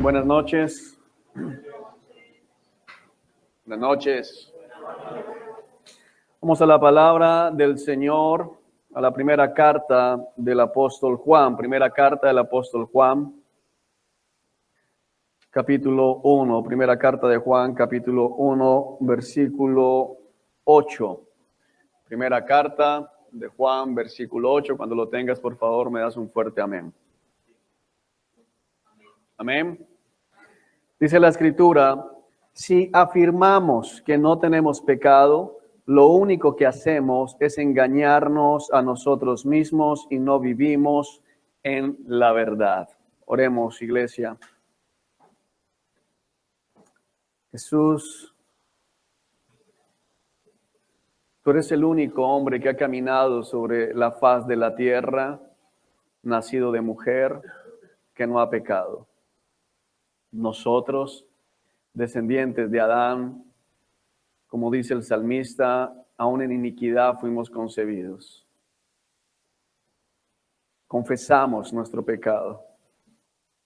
Buenas noches. Buenas noches. Vamos a la palabra del Señor, a la primera carta del apóstol Juan. Primera carta del apóstol Juan, capítulo 1. Primera carta de Juan, capítulo 1, versículo 8. Primera carta de Juan, versículo 8. Cuando lo tengas, por favor, me das un fuerte amén. Amén. Dice la Escritura: si afirmamos que no tenemos pecado, lo único que hacemos es engañarnos a nosotros mismos y no vivimos en la verdad. Oremos, iglesia. Jesús, tú eres el único hombre que ha caminado sobre la faz de la tierra, nacido de mujer, que no ha pecado. Nosotros, descendientes de Adán, como dice el salmista, aún en iniquidad fuimos concebidos. Confesamos nuestro pecado,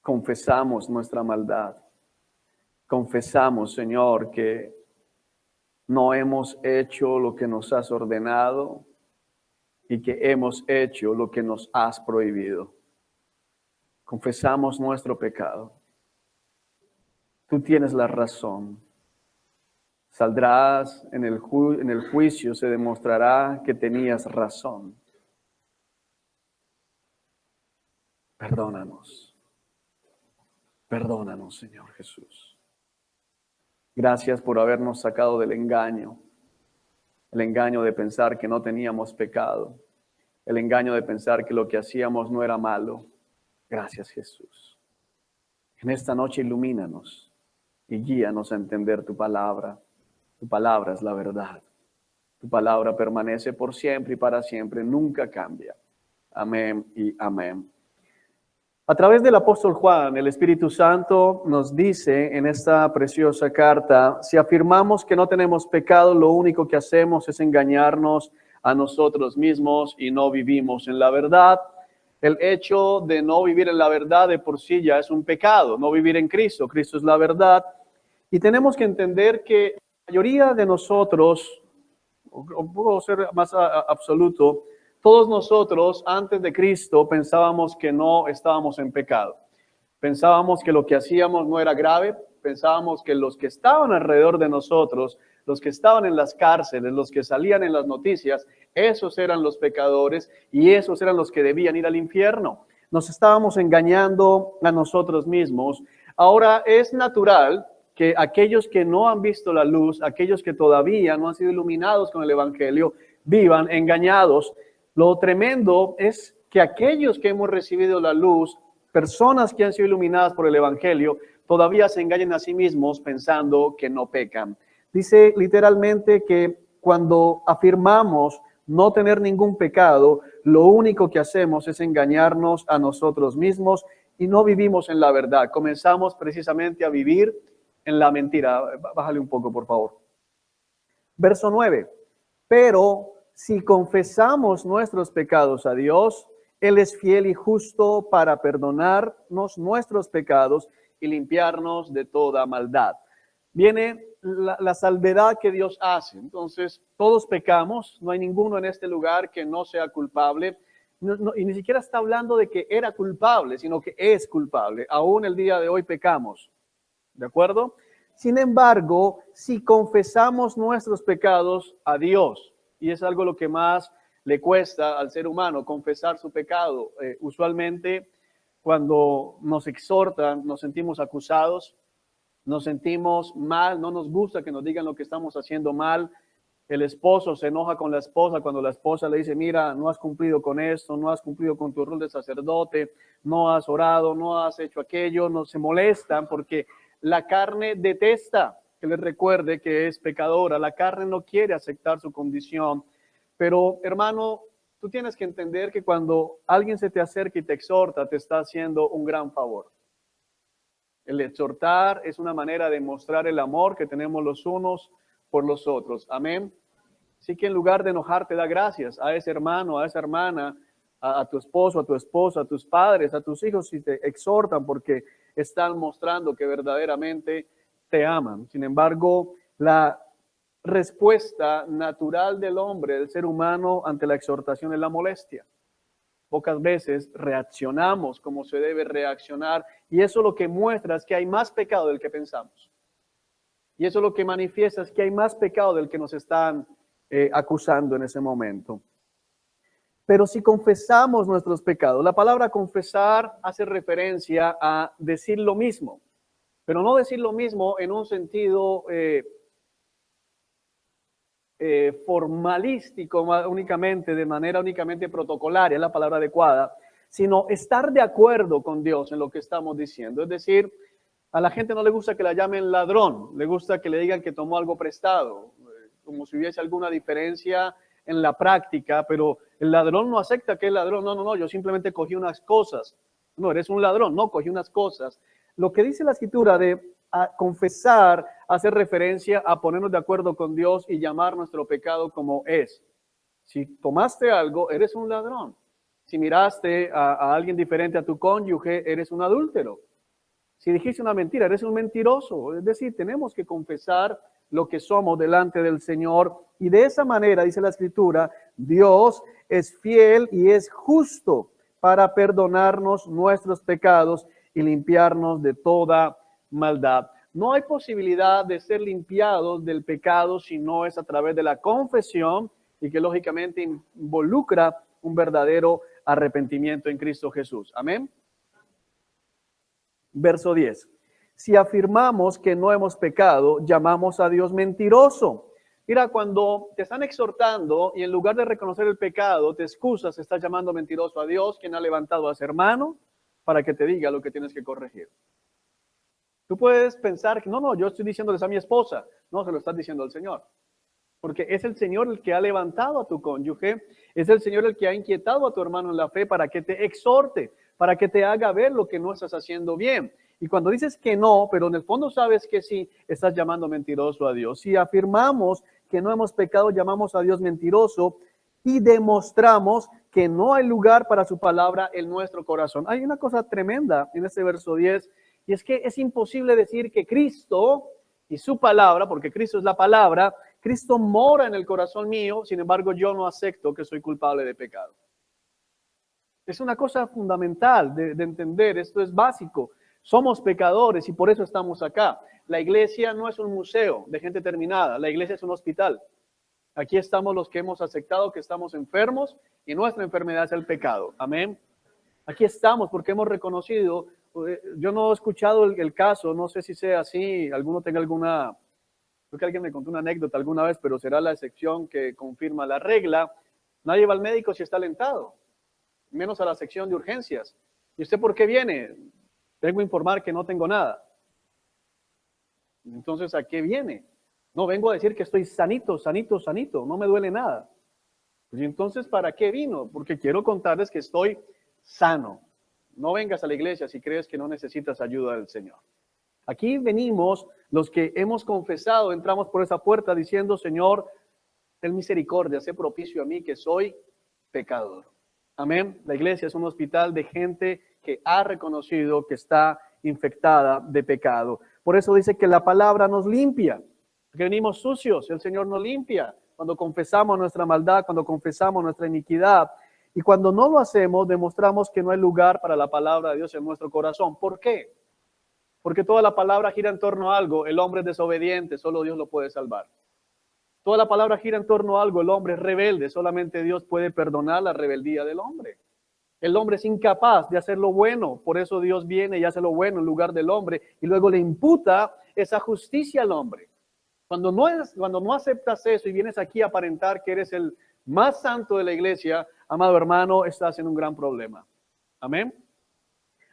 confesamos nuestra maldad, confesamos, Señor, que no hemos hecho lo que nos has ordenado y que hemos hecho lo que nos has prohibido. Confesamos nuestro pecado. Tú tienes la razón. Saldrás en el juicio, se demostrará que tenías razón. Perdónanos. Perdónanos, Señor Jesús. Gracias por habernos sacado del engaño. El engaño de pensar que no teníamos pecado. El engaño de pensar que lo que hacíamos no era malo. Gracias, Jesús. En esta noche ilumínanos y guíanos a entender tu palabra. Tu palabra es la verdad. Tu palabra permanece por siempre y para siempre, nunca cambia. Amén y amén. A través del apóstol Juan, el Espíritu Santo nos dice en esta preciosa carta: si afirmamos que no tenemos pecado, lo único que hacemos es engañarnos a nosotros mismos y no vivimos en la verdad. El hecho de no vivir en la verdad de por sí ya es un pecado, no vivir en Cristo. Cristo es la verdad. Y tenemos que entender que la mayoría de nosotros, o puedo ser más absoluto, todos nosotros antes de Cristo pensábamos que no estábamos en pecado. Pensábamos que lo que hacíamos no era grave. Pensábamos que los que estaban alrededor de nosotros, los que estaban en las cárceles, los que salían en las noticias, esos eran los pecadores y esos eran los que debían ir al infierno. Nos estábamos engañando a nosotros mismos. Ahora es natural que aquellos que no han visto la luz, aquellos que todavía no han sido iluminados con el Evangelio, vivan engañados. Lo tremendo es que aquellos que hemos recibido la luz, personas que han sido iluminadas por el Evangelio, todavía se engañan a sí mismos pensando que no pecan. Dice literalmente que cuando afirmamos no tener ningún pecado, lo único que hacemos es engañarnos a nosotros mismos y no vivimos en la verdad. Comenzamos precisamente a vivir en la mentira. Bájale un poco, por favor. Verso 9. Pero si confesamos nuestros pecados a Dios, Él es fiel y justo para perdonarnos nuestros pecados y limpiarnos de toda maldad. Viene la salvedad que Dios hace. Entonces, todos pecamos, no hay ninguno en este lugar que no sea culpable. Y ni siquiera está hablando de que era culpable, sino que es culpable. Aún el día de hoy pecamos. ¿De acuerdo? Sin embargo, si confesamos nuestros pecados a Dios, y es algo lo que más le cuesta al ser humano, confesar su pecado. Usualmente, cuando nos exhortan, nos sentimos acusados, nos sentimos mal, no nos gusta que nos digan lo que estamos haciendo mal. El esposo se enoja con la esposa cuando la esposa le dice: mira, no has cumplido con esto, no has cumplido con tu rol de sacerdote, no has orado, no has hecho aquello. No se molestan porque la carne detesta que les recuerde que es pecadora. La carne no quiere aceptar su condición. Pero, hermano, tú tienes que entender que cuando alguien se te acerca y te exhorta, te está haciendo un gran favor. El exhortar es una manera de mostrar el amor que tenemos los unos por los otros. Amén. Así que en lugar de enojarte, da gracias a ese hermano, a esa hermana, a tu esposo, a tu esposa, a tus padres, a tus hijos, si te exhortan, porque están mostrando que verdaderamente te aman. Sin embargo, la respuesta natural del hombre, del ser humano, ante la exhortación es la molestia. Pocas veces reaccionamos como se debe reaccionar, y eso lo que muestra es que hay más pecado del que pensamos. Y eso lo que manifiesta es que hay más pecado del que nos están acusando en ese momento. Pero si confesamos nuestros pecados, la palabra confesar hace referencia a decir lo mismo, pero no decir lo mismo en un sentido formalístico únicamente, de manera únicamente protocolaria, es la palabra adecuada, sino estar de acuerdo con Dios en lo que estamos diciendo. Es decir, a la gente no le gusta que la llamen ladrón, le gusta que le digan que tomó algo prestado, como si hubiese alguna diferencia en la práctica, pero el ladrón no acepta que es ladrón. No, yo simplemente cogí unas cosas. No, eres un ladrón, no, cogí unas cosas. Lo que dice la Escritura de confesar hace referencia a ponernos de acuerdo con Dios y llamar nuestro pecado como es. Si tomaste algo, eres un ladrón. Si miraste a alguien diferente a tu cónyuge, eres un adúltero. Si dijiste una mentira, eres un mentiroso. Es decir, tenemos que confesar lo que somos delante del Señor, y de esa manera, dice la Escritura, Dios es fiel y es justo para perdonarnos nuestros pecados y limpiarnos de toda maldad. No hay posibilidad de ser limpiados del pecado si no es a través de la confesión, y que lógicamente involucra un verdadero arrepentimiento en Cristo Jesús. Amén. Verso 10. Si afirmamos que no hemos pecado, llamamos a Dios mentiroso. Mira, cuando te están exhortando y en lugar de reconocer el pecado, te excusas, estás llamando mentiroso a Dios, quien ha levantado a su hermano para que te diga lo que tienes que corregir. Tú puedes pensar que no, yo estoy diciéndoles a mi esposa. No, se lo estás diciendo al Señor. Porque es el Señor el que ha levantado a tu cónyuge, es el Señor el que ha inquietado a tu hermano en la fe para que te exhorte, para que te haga ver lo que no estás haciendo bien. Y cuando dices que no, pero en el fondo sabes que sí, estás llamando mentiroso a Dios. Si afirmamos que no hemos pecado, llamamos a Dios mentiroso y demostramos que no hay lugar para su palabra en nuestro corazón. Hay una cosa tremenda en este verso 10, y es que es imposible decir que Cristo y su palabra, porque Cristo es la palabra, Cristo mora en el corazón mío, sin embargo yo no acepto que soy culpable de pecado. Es una cosa fundamental de entender, esto es básico. Somos pecadores y por eso estamos acá. La iglesia no es un museo de gente terminada, la iglesia es un hospital. Aquí estamos los que hemos aceptado que estamos enfermos y nuestra enfermedad es el pecado. Amén. Aquí estamos porque hemos reconocido, yo no he escuchado el caso, no sé si sea así, alguno tenga alguna, creo que alguien me contó una anécdota alguna vez, pero será la excepción que confirma la regla. Nadie va al médico si está alentado, menos a la sección de urgencias. ¿Y usted por qué viene? Vengo a informar que no tengo nada. Entonces, ¿a qué viene? No, vengo a decir que estoy sanito, no me duele nada. Pues, ¿y entonces para qué vino? Porque quiero contarles que estoy sano. No vengas a la iglesia si crees que no necesitas ayuda del Señor. Aquí venimos los que hemos confesado, entramos por esa puerta diciendo, Señor, ten misericordia, sé propicio a mí que soy pecador. Amén. La iglesia es un hospital de gente que ha reconocido que está infectada de pecado. Por eso dice que la palabra nos limpia, porque venimos sucios, el Señor nos limpia cuando confesamos nuestra maldad, cuando confesamos nuestra iniquidad. Y cuando no lo hacemos, demostramos que no hay lugar para la palabra de Dios en nuestro corazón. ¿Por qué? Porque toda la palabra gira en torno a algo. El hombre es desobediente, solo Dios lo puede salvar. Toda la palabra gira en torno a algo. El hombre es rebelde, solamente Dios puede perdonar la rebeldía del hombre. El hombre es incapaz de hacer lo bueno, por eso Dios viene y hace lo bueno en lugar del hombre y luego le imputa esa justicia al hombre. Cuando no aceptas eso y vienes aquí a aparentar que eres el más santo de la iglesia, amado hermano, estás en un gran problema. Amén.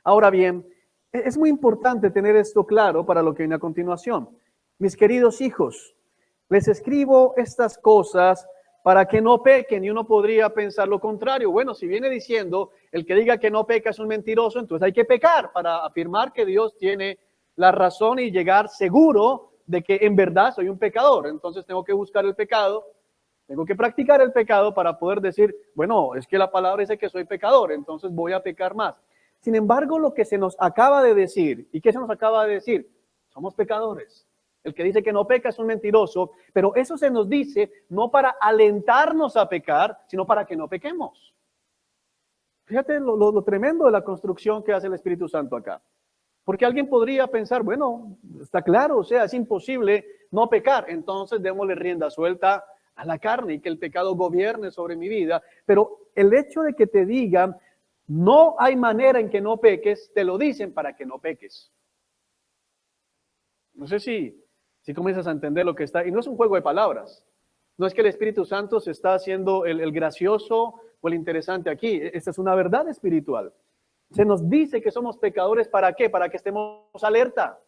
Ahora bien, es muy importante tener esto claro para lo que viene a continuación. Mis queridos hijos, les escribo estas cosas para que no pequen, y uno podría pensar lo contrario. Bueno, si viene diciendo, el que diga que no peca es un mentiroso, entonces hay que pecar para afirmar que Dios tiene la razón y llegar seguro de que en verdad soy un pecador. Entonces tengo que buscar el pecado, tengo que practicar el pecado para poder decir, bueno, es que la palabra dice que soy pecador, entonces voy a pecar más. Sin embargo, lo que se nos acaba de decir, ¿y qué se nos acaba de decir? Somos pecadores. El que dice que no peca es un mentiroso, pero eso se nos dice no para alentarnos a pecar, sino para que no pequemos. Fíjate lo tremendo de la construcción que hace el Espíritu Santo acá. Porque alguien podría pensar, bueno, está claro, o sea, es imposible no pecar, entonces démosle rienda suelta a la carne y que el pecado gobierne sobre mi vida. Pero el hecho de que te digan, no hay manera en que no peques, te lo dicen para que no peques. No sé si comienzas a entender lo que está, y no es un juego de palabras. No es que el Espíritu Santo se está haciendo el gracioso o el interesante aquí. Esta es una verdad espiritual. Se nos dice que somos pecadores, ¿para qué? Para que estemos alerta.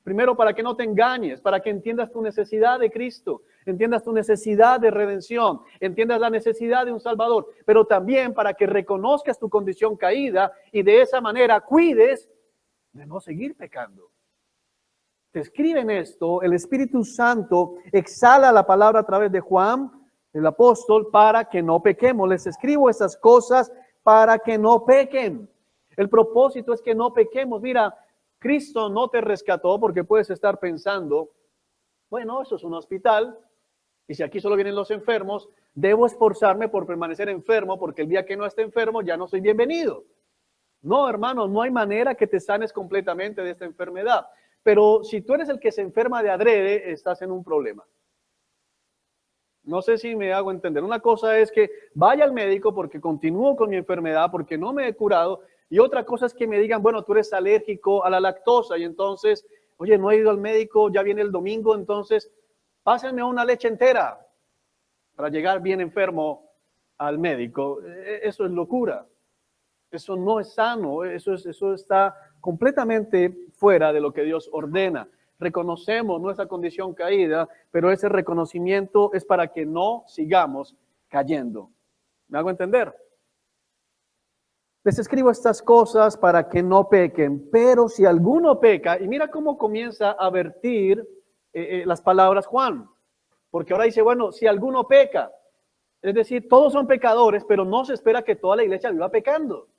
Primero, para que no te engañes, para que entiendas tu necesidad de Cristo, entiendas tu necesidad de redención, entiendas la necesidad de un Salvador, pero también para que reconozcas tu condición caída y de esa manera cuides de no seguir pecando. Te escriben esto, el Espíritu Santo exhala la palabra a través de Juan, el apóstol, para que no pequemos. Les escribo estas cosas para que no pequen. El propósito es que no pequemos. Mira, Cristo no te rescató porque puedes estar pensando, bueno, eso es un hospital, y si aquí solo vienen los enfermos, debo esforzarme por permanecer enfermo porque el día que no esté enfermo ya no soy bienvenido. No, hermano, no hay manera que te sanes completamente de esta enfermedad. Pero si tú eres el que se enferma de adrede, estás en un problema. No sé si me hago entender. Una cosa es que vaya al médico porque continúo con mi enfermedad, porque no me he curado. Y otra cosa es que me digan, bueno, tú eres alérgico a la lactosa y entonces, oye, no he ido al médico, ya viene el domingo, entonces pásenme una leche entera para llegar bien enfermo al médico. Eso es locura. Eso no es sano. Eso está completamente fuera de lo que Dios ordena. Reconocemos nuestra condición caída, pero ese reconocimiento es para que no sigamos cayendo. ¿Me hago entender? Les escribo estas cosas para que no pequen, pero si alguno peca, y mira cómo comienza a vertir las palabras Juan, porque ahora dice, bueno, si alguno peca, es decir, todos son pecadores, pero no se espera que toda la iglesia viva pecando.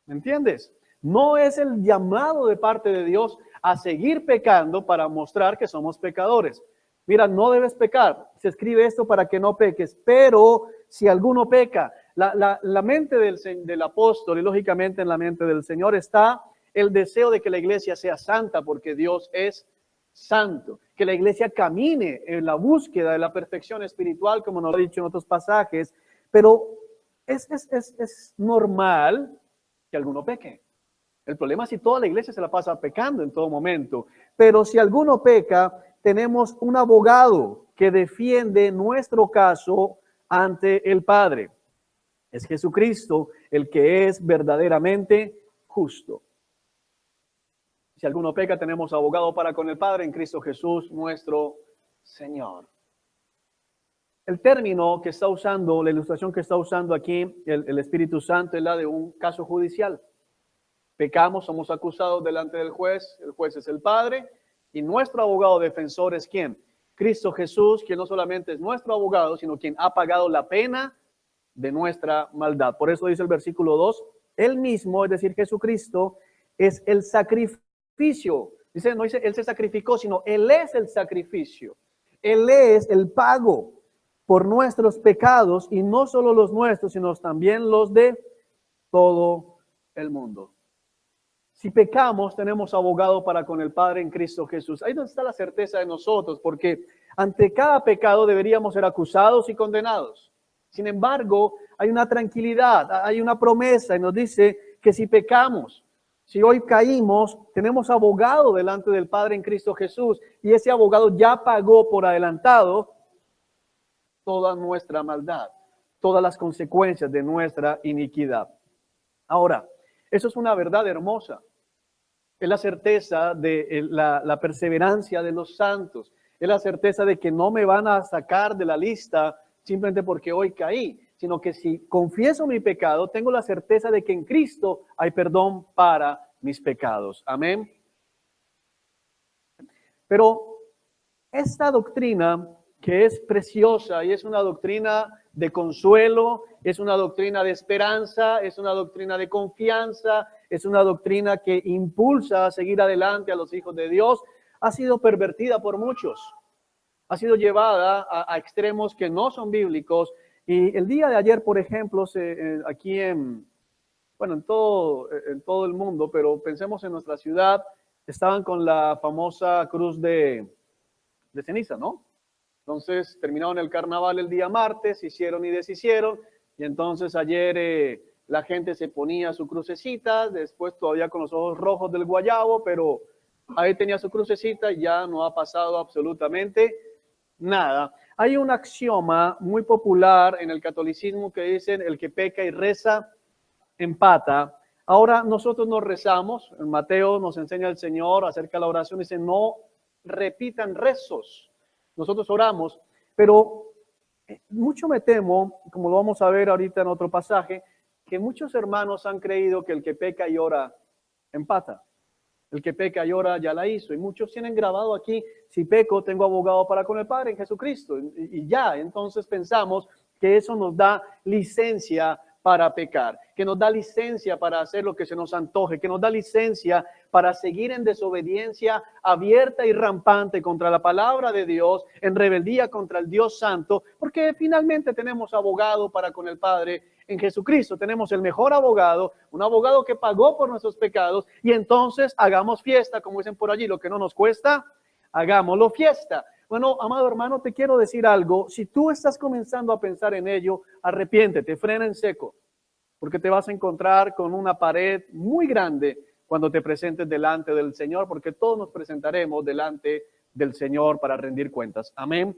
¿Me entiendes? No es el llamado de parte de Dios a seguir pecando para mostrar que somos pecadores. Mira, no debes pecar. Se escribe esto para que no peques, pero si alguno peca, la mente del apóstol y lógicamente en la mente del Señor está el deseo de que la iglesia sea santa porque Dios es santo, que la iglesia camine en la búsqueda de la perfección espiritual, como nos lo ha dicho en otros pasajes, pero es normal que alguno peque. El problema es si toda la iglesia se la pasa pecando en todo momento, pero si alguno peca, tenemos un abogado que defiende nuestro caso ante el Padre. Es Jesucristo el que es verdaderamente justo. Si alguno peca, tenemos abogado para con el Padre en Cristo Jesús, nuestro Señor. El término que está usando, la ilustración que está usando aquí el Espíritu Santo es la de un caso judicial. Pecamos, somos acusados delante del juez, el juez es el Padre, y nuestro abogado defensor es ¿quién? Cristo Jesús, quien no solamente es nuestro abogado, sino quien ha pagado la pena de nuestra maldad. Por eso dice el versículo 2, él mismo, es decir, Jesucristo, es el sacrificio. Dice, no dice, él se sacrificó, sino él es el sacrificio. Él es el pago por nuestros pecados, y no solo los nuestros, sino también los de todo el mundo. Si pecamos, tenemos abogado para con el Padre en Cristo Jesús. Ahí donde está la certeza de nosotros, porque ante cada pecado deberíamos ser acusados y condenados. Sin embargo, hay una tranquilidad, hay una promesa y nos dice que si pecamos, si hoy caímos, tenemos abogado delante del Padre en Cristo Jesús, y ese abogado ya pagó por adelantado toda nuestra maldad, todas las consecuencias de nuestra iniquidad. Ahora, eso es una verdad hermosa. Es la certeza de la perseverancia de los santos. Es la certeza de que no me van a sacar de la lista simplemente porque hoy caí, sino que si confieso mi pecado, tengo la certeza de que en Cristo hay perdón para mis pecados. Amén. Pero esta doctrina que es preciosa y es una doctrina de consuelo, es una doctrina de esperanza, es una doctrina de confianza, es una doctrina que impulsa a seguir adelante a los hijos de Dios, ha sido pervertida por muchos, ha sido llevada a extremos que no son bíblicos. Y el día de ayer, por ejemplo, aquí en todo el mundo, pero pensemos en nuestra ciudad, estaban con la famosa cruz de ceniza, ¿no? Entonces terminaron el carnaval el día martes, hicieron y deshicieron, y entonces ayer la gente se ponía su crucecita, después todavía con los ojos rojos del guayabo, pero ahí tenía su crucecita y ya no ha pasado absolutamente nada. Hay un axioma muy popular en el catolicismo que dicen: el que peca y reza, empata. Ahora nosotros nos rezamos, en Mateo nos enseña el Señor acerca de la oración, dice: no repitan rezos. Nosotros oramos, pero mucho me temo, como lo vamos a ver ahorita en otro pasaje, que muchos hermanos han creído que el que peca y ora empata. El que peca y ora ya la hizo. Y muchos tienen grabado aquí: si peco, tengo abogado para con el Padre en Jesucristo. Y ya, entonces pensamos que eso nos da licencia para pecar, que nos da licencia para hacer lo que se nos antoje, que nos da licencia para seguir en desobediencia abierta y rampante contra la palabra de Dios, en rebeldía contra el Dios Santo, porque finalmente tenemos abogado para con el Padre en Jesucristo. Tenemos el mejor abogado, un abogado que pagó por nuestros pecados, y entonces hagamos fiesta, como dicen por allí: lo que no nos cuesta, hagámoslo fiesta. Bueno, amado hermano, te quiero decir algo: si tú estás comenzando a pensar en ello, arrepiéntete, frena en seco, porque te vas a encontrar con una pared muy grande cuando te presentes delante del Señor, porque todos nos presentaremos delante del Señor para rendir cuentas. Amén.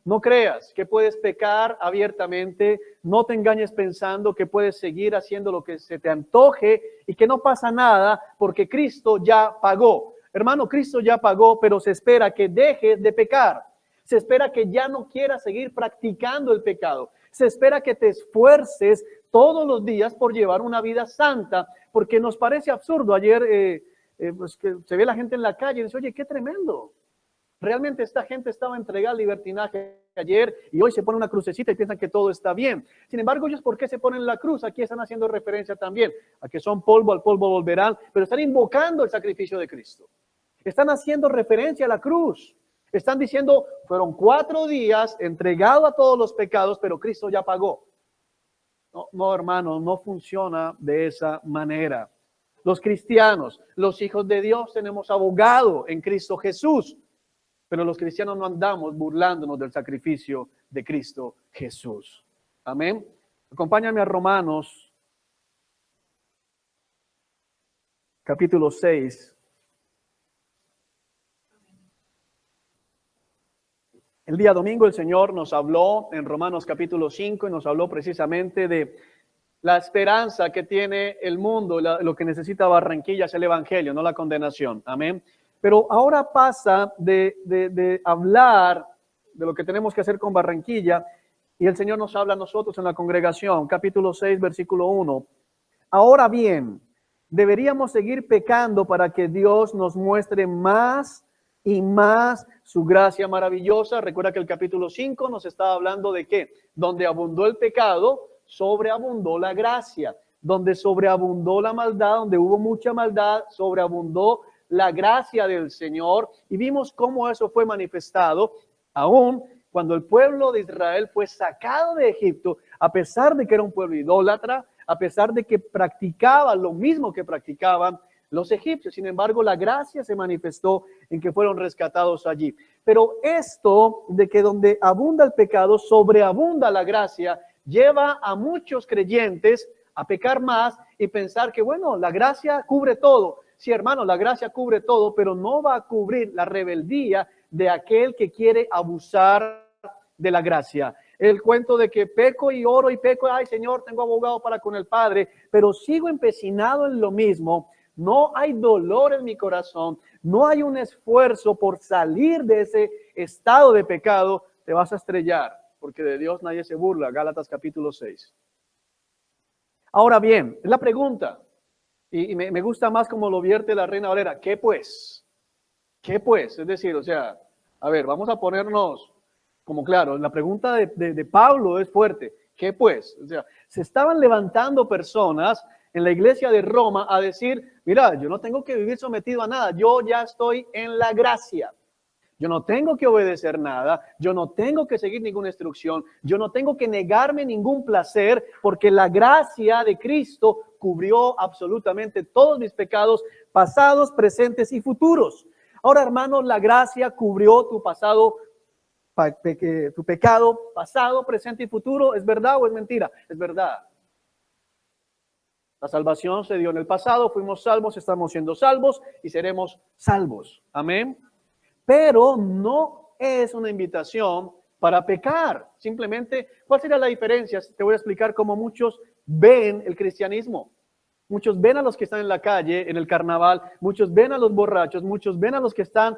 No creas que puedes pecar abiertamente, no te engañes pensando que puedes seguir haciendo lo que se te antoje y que no pasa nada, porque Cristo ya pagó. Hermano, Cristo ya pagó, pero se espera que dejes de pecar. Se espera que ya no quieras seguir practicando el pecado. Se espera que te esfuerces todos los días por llevar una vida santa, porque nos parece absurdo. Ayer pues que se ve la gente en la calle y dice: oye, qué tremendo. Realmente esta gente estaba entregada al libertinaje ayer y hoy se pone una crucecita y piensan que todo está bien. Sin embargo, ellos, ¿por qué se ponen la cruz? Aquí están haciendo referencia también a que son polvo, al polvo volverán, pero están invocando el sacrificio de Cristo. Están haciendo referencia a la cruz. Están diciendo: fueron 4 días entregado a todos los pecados, pero Cristo ya pagó. No, hermano, no funciona de esa manera. Los cristianos, los hijos de Dios, tenemos abogado en Cristo Jesús. Pero los cristianos no andamos burlándonos del sacrificio de Cristo Jesús. Amén. Acompáñame a Romanos, capítulo 6. El día domingo el Señor nos habló en Romanos capítulo 5 y nos habló precisamente de la esperanza que tiene el mundo, lo que necesita Barranquilla es el evangelio, no la condenación. Amén. Pero ahora pasa de hablar de lo que tenemos que hacer con Barranquilla, y el Señor nos habla a nosotros en la congregación, capítulo 6, versículo 1. Ahora bien, deberíamos seguir pecando para que Dios nos muestre más y más su gracia maravillosa. Recuerda que el capítulo 5 nos estaba hablando de que donde abundó el pecado, sobreabundó la gracia. Donde sobreabundó la maldad, donde hubo mucha maldad, sobreabundó la gracia del Señor, y vimos cómo eso fue manifestado aún cuando el pueblo de Israel fue sacado de Egipto, a pesar de que era un pueblo idólatra, a pesar de que practicaba lo mismo que practicaban los egipcios. Sin embargo, la gracia se manifestó en que fueron rescatados allí. Pero esto de que donde abunda el pecado, sobreabunda la gracia, lleva a muchos creyentes a pecar más y pensar que, bueno, la gracia cubre todo. Sí, hermano, la gracia cubre todo, pero no va a cubrir la rebeldía de aquel que quiere abusar de la gracia. El cuento de que peco y oro y peco, ay Señor, tengo abogado para con el Padre, pero sigo empecinado en lo mismo. No hay dolor en mi corazón, no hay un esfuerzo por salir de ese estado de pecado. Te vas a estrellar, porque de Dios nadie se burla. Gálatas capítulo 6. Ahora bien, la pregunta, y me gusta más como lo vierte la Reina Valera: ¿qué pues? ¿Qué pues? Es decir, o sea, a ver, vamos a ponernos Como claro, la pregunta de Pablo es fuerte. ¿Qué pues? O sea, se estaban levantando personas en la iglesia de Roma a decir, mira, yo no tengo que vivir sometido a nada, yo ya estoy en la gracia. Yo no tengo que obedecer nada, yo no tengo que seguir ninguna instrucción, yo no tengo que negarme ningún placer, porque la gracia de Cristo cubrió absolutamente todos mis pecados, pasados, presentes y futuros. Ahora, hermanos, la gracia cubrió tu pasado, tu pecado pasado, presente y futuro. ¿Es verdad o es mentira? Es verdad. La salvación se dio en el pasado, fuimos salvos, estamos siendo salvos y seremos salvos. Amén. Pero no es una invitación para pecar. Simplemente, ¿cuál sería la diferencia? Te voy a explicar cómo muchos ven el cristianismo. Muchos ven a los que están en la calle, en el carnaval, muchos ven a los borrachos, muchos ven a los que están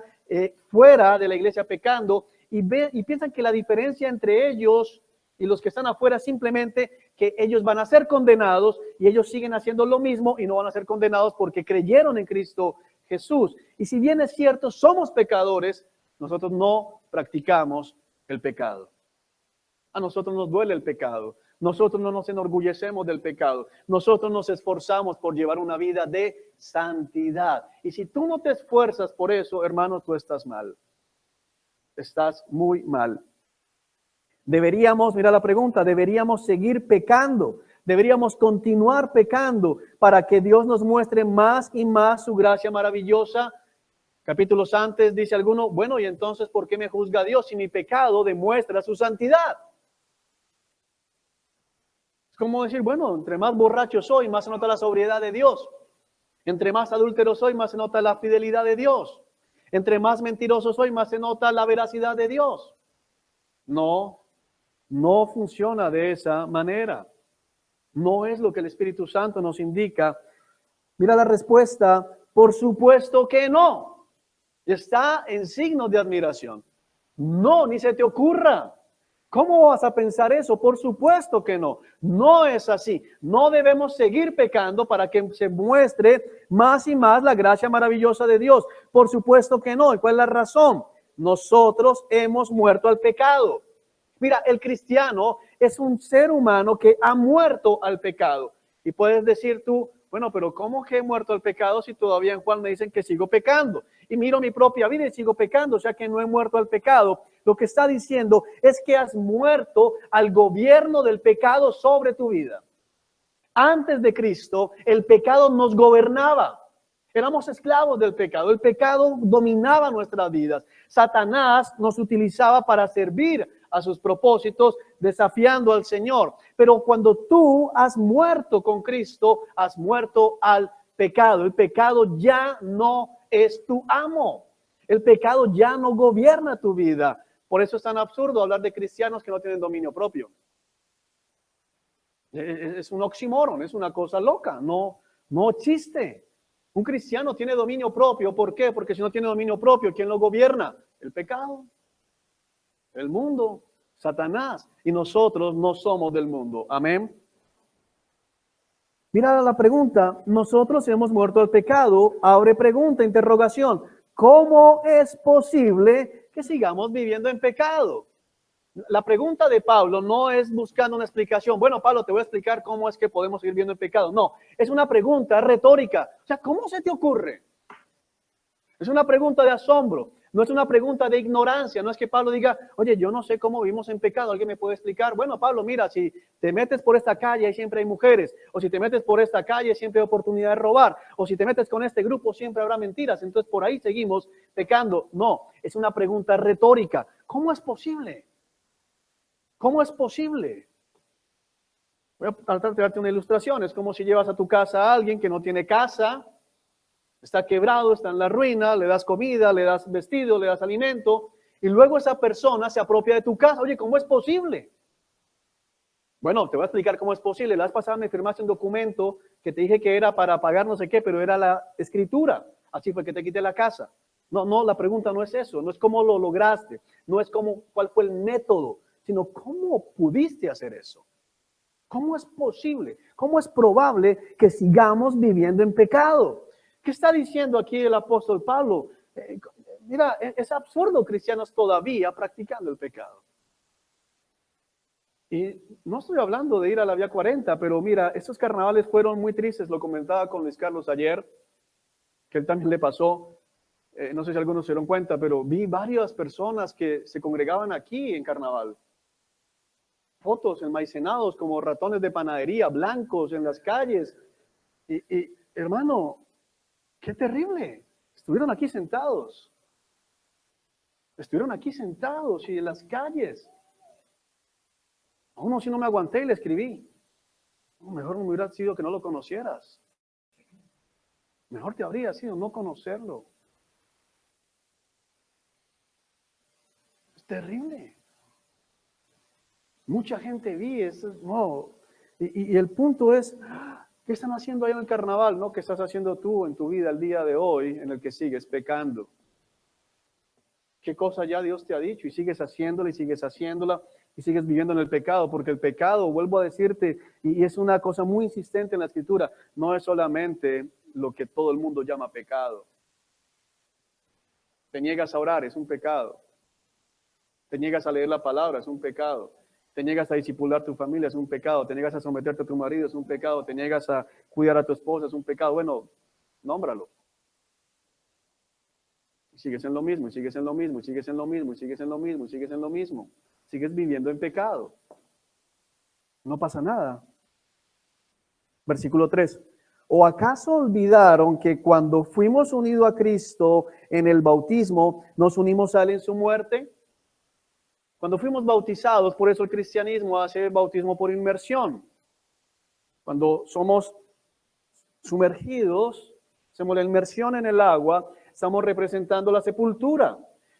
fuera de la iglesia pecando y piensan que la diferencia entre ellos y los que están afuera es simplemente que ellos van a ser condenados y ellos siguen haciendo lo mismo y no van a ser condenados porque creyeron en Cristo Jesús. Y si bien es cierto, somos pecadores, nosotros no practicamos el pecado. A nosotros nos duele el pecado. Nosotros no nos enorgullecemos del pecado. Nosotros nos esforzamos por llevar una vida de santidad. Y si tú no te esfuerzas por eso, hermano, tú estás mal. Estás muy mal. Deberíamos, mira la pregunta, deberíamos seguir pecando. Deberíamos continuar pecando para que Dios nos muestre más y más su gracia maravillosa. Capítulos antes dice alguno, bueno, y entonces, ¿por qué me juzga Dios si mi pecado demuestra su santidad? Es como decir, bueno, entre más borracho soy, más se nota la sobriedad de Dios. Entre más adúltero soy, más se nota la fidelidad de Dios. Entre más mentiroso soy, más se nota la veracidad de Dios. No, no funciona de esa manera. No es lo que el Espíritu Santo nos indica. Mira la respuesta, por supuesto que no. Está en signo de admiración. No, ni se te ocurra. ¿Cómo vas a pensar eso? Por supuesto que no. No es así. No debemos seguir pecando para que se muestre más y más la gracia maravillosa de Dios. Por supuesto que no. ¿Y cuál es la razón? Nosotros hemos muerto al pecado. Mira, el cristiano es un ser humano que ha muerto al pecado. Y puedes decir tú, bueno, pero ¿cómo que he muerto al pecado si todavía en Juan me dicen que sigo pecando? Y miro mi propia vida y sigo pecando, o sea que no he muerto al pecado. Lo que está diciendo es que has muerto al gobierno del pecado sobre tu vida. Antes de Cristo, el pecado nos gobernaba. Éramos esclavos del pecado. El pecado dominaba nuestras vidas. Satanás nos utilizaba para servir a sus propósitos, desafiando al Señor. Pero cuando tú has muerto con Cristo, has muerto al pecado. El pecado ya no es tu amo. El pecado ya no gobierna tu vida. Por eso es tan absurdo hablar de cristianos que no tienen dominio propio. Es un oxímoron, es una cosa loca, no existe. Un cristiano tiene dominio propio. ¿Por qué? Porque si no tiene dominio propio, ¿quién lo gobierna? El pecado, el mundo, Satanás. Y nosotros no somos del mundo. Amén. Mira la pregunta. Nosotros hemos muerto al pecado. Abre pregunta, interrogación. ¿Cómo es posible que sigamos viviendo en pecado? La pregunta de Pablo no es buscando una explicación. Bueno, Pablo, te voy a explicar cómo es que podemos seguir viviendo en pecado. No, es una pregunta retórica. O sea, ¿cómo se te ocurre? Es una pregunta de asombro. No es una pregunta de ignorancia. No es que Pablo diga, oye, yo no sé cómo vivimos en pecado. ¿Alguien me puede explicar? Bueno, Pablo, mira, si te metes por esta calle, ahí siempre hay mujeres. O si te metes por esta calle, siempre hay oportunidad de robar. O si te metes con este grupo, siempre habrá mentiras. Entonces, por ahí seguimos pecando. No, es una pregunta retórica. ¿Cómo es posible? ¿Cómo es posible? Voy a tratar de darte una ilustración. Es como si llevas a tu casa a alguien que no tiene casa, está quebrado, está en la ruina, le das comida, le das vestido, le das alimento, y luego esa persona se apropia de tu casa. Oye, ¿cómo es posible? Bueno, te voy a explicar cómo es posible. La vez pasada me firmaste un documento que te dije que era para pagar no sé qué, pero era la escritura. Así fue que te quité la casa. No, la pregunta no es eso. No es cómo lo lograste. No es cuál fue el método, sino cómo pudiste hacer eso. ¿Cómo es posible? ¿Cómo es probable que sigamos viviendo en pecado? ¿Qué está diciendo aquí el apóstol Pablo? Mira, es absurdo cristianos todavía practicando el pecado. Y no estoy hablando de ir a la Vía 40, pero mira, estos carnavales fueron muy tristes, lo comentaba con Luis Carlos ayer, que él también le pasó, no sé si algunos se dieron cuenta, pero vi varias personas que se congregaban aquí en carnaval. Fotos enmaicenados como ratones de panadería, blancos en las calles. Y hermano, qué terrible. Estuvieron aquí sentados. Estuvieron aquí sentados y en las calles. A uno si no me aguanté y le escribí. Mejor me hubiera sido que no lo conocieras. Mejor te habría sido no conocerlo. Es terrible. Mucha gente vi, no. Y el punto es, ¿qué están haciendo ahí en el carnaval? ¿No? ¿Qué estás haciendo tú en tu vida el día de hoy en el que sigues pecando? ¿Qué cosa ya Dios te ha dicho? Y sigues haciéndola y sigues haciéndola y sigues viviendo en el pecado, porque el pecado, vuelvo a decirte, y es una cosa muy insistente en la Escritura, no es solamente lo que todo el mundo llama pecado. Te niegas a orar, es un pecado. Te niegas a leer la palabra, es un pecado. Te niegas a discipular tu familia, es un pecado. Te niegas a someterte a tu marido, es un pecado. Te niegas a cuidar a tu esposa, es un pecado. Bueno, nómbralo. Y sigues en lo mismo, y sigues en lo mismo, y sigues en lo mismo, y sigues en lo mismo, y sigues en lo mismo. Sigues viviendo en pecado. No pasa nada. Versículo 3. ¿O acaso olvidaron que cuando fuimos unidos a Cristo en el bautismo, nos unimos a Él en su muerte? Cuando fuimos bautizados, por eso el cristianismo hace bautismo por inmersión. Cuando somos sumergidos, hacemos la inmersión en el agua, estamos representando la sepultura.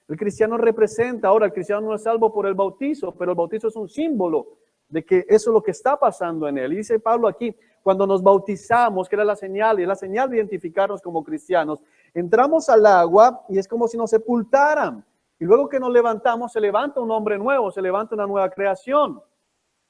El cristiano representa, ahora el cristiano no es salvo por el bautizo, pero el bautizo es un símbolo de que eso es lo que está pasando en él. Y dice Pablo aquí, cuando nos bautizamos, que era la señal, y es la señal de identificarnos como cristianos, entramos al agua y es como si nos sepultaran. Y luego que nos levantamos, se levanta un hombre nuevo, se levanta una nueva creación.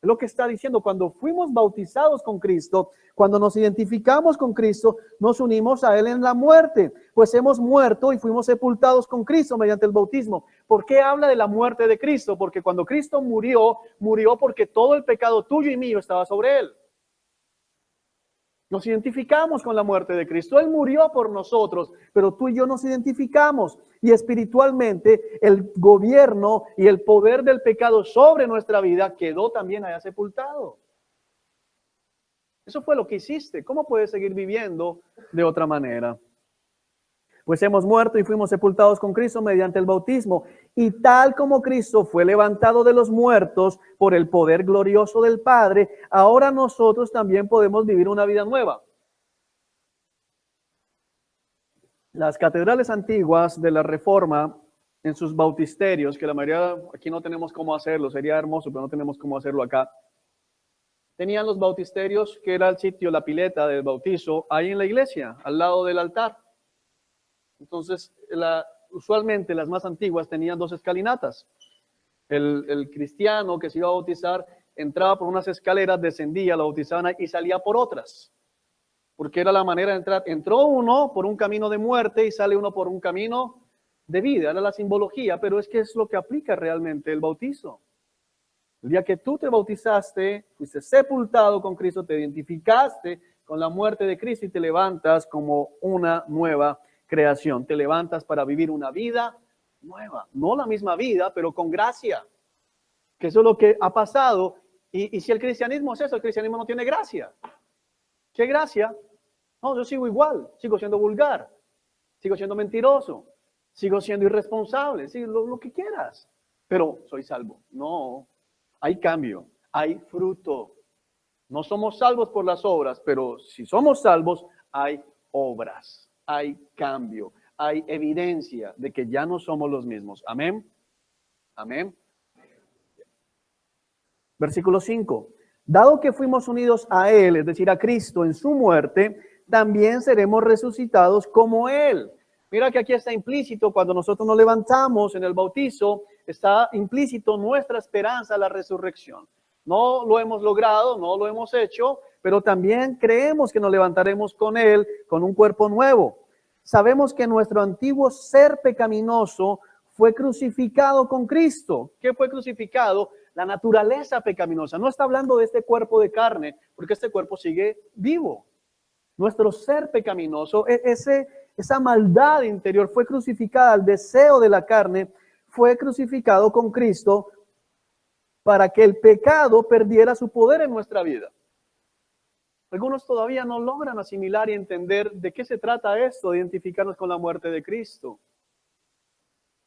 Es lo que está diciendo, cuando fuimos bautizados con Cristo, cuando nos identificamos con Cristo, nos unimos a Él en la muerte, pues hemos muerto y fuimos sepultados con Cristo mediante el bautismo. ¿Por qué habla de la muerte de Cristo? Porque cuando Cristo murió, murió porque todo el pecado tuyo y mío estaba sobre Él. Nos identificamos con la muerte de Cristo. Él murió por nosotros, pero tú y yo nos identificamos. Y espiritualmente el gobierno y el poder del pecado sobre nuestra vida quedó también allá sepultado. Eso fue lo que hiciste. ¿Cómo puedes seguir viviendo de otra manera? Pues hemos muerto y fuimos sepultados con Cristo mediante el bautismo. Y tal como Cristo fue levantado de los muertos por el poder glorioso del Padre, ahora nosotros también podemos vivir una vida nueva. Las catedrales antiguas de la Reforma, en sus bautisterios, que la mayoría aquí no tenemos cómo hacerlo, sería hermoso, pero no tenemos cómo hacerlo acá. Tenían los bautisterios, que era el sitio, la pileta del bautizo, ahí en la iglesia, al lado del altar. Entonces, usualmente las más antiguas tenían dos escalinatas. El cristiano que se iba a bautizar entraba por unas escaleras, descendía, lo bautizaban y salía por otras. Porque era la manera de entrar. Entró uno por un camino de muerte y sale uno por un camino de vida. Era la simbología, pero es que es lo que aplica realmente el bautizo. El día que tú te bautizaste, fuiste sepultado con Cristo, te identificaste con la muerte de Cristo y te levantas como una nueva creación. Te levantas para vivir una vida nueva. No la misma vida, pero con gracia. Que eso es lo que ha pasado. Y si el cristianismo es eso, el cristianismo no tiene gracia. ¿Qué gracia? No, yo sigo igual. Sigo siendo vulgar. Sigo siendo mentiroso. Sigo siendo irresponsable. Sigo lo que quieras. Pero soy salvo. No. Hay cambio. Hay fruto. No somos salvos por las obras, pero si somos salvos, hay obras. Hay cambio, hay evidencia de que ya no somos los mismos. Amén. Amén. Versículo 5. Dado que fuimos unidos a Él, es decir, a Cristo en su muerte, también seremos resucitados como Él. Mira que aquí está implícito, cuando nosotros nos levantamos en el bautizo, está implícito nuestra esperanza a la resurrección. No lo hemos logrado, no lo hemos hecho, pero también creemos que nos levantaremos con Él, con un cuerpo nuevo. Sabemos que nuestro antiguo ser pecaminoso fue crucificado con Cristo. ¿Qué fue crucificado? La naturaleza pecaminosa. No está hablando de este cuerpo de carne, porque este cuerpo sigue vivo. Nuestro ser pecaminoso, esa maldad interior fue crucificada, el deseo de la carne fue crucificado con Cristo para que el pecado perdiera su poder en nuestra vida. Algunos todavía no logran asimilar y entender de qué se trata esto, de identificarnos con la muerte de Cristo.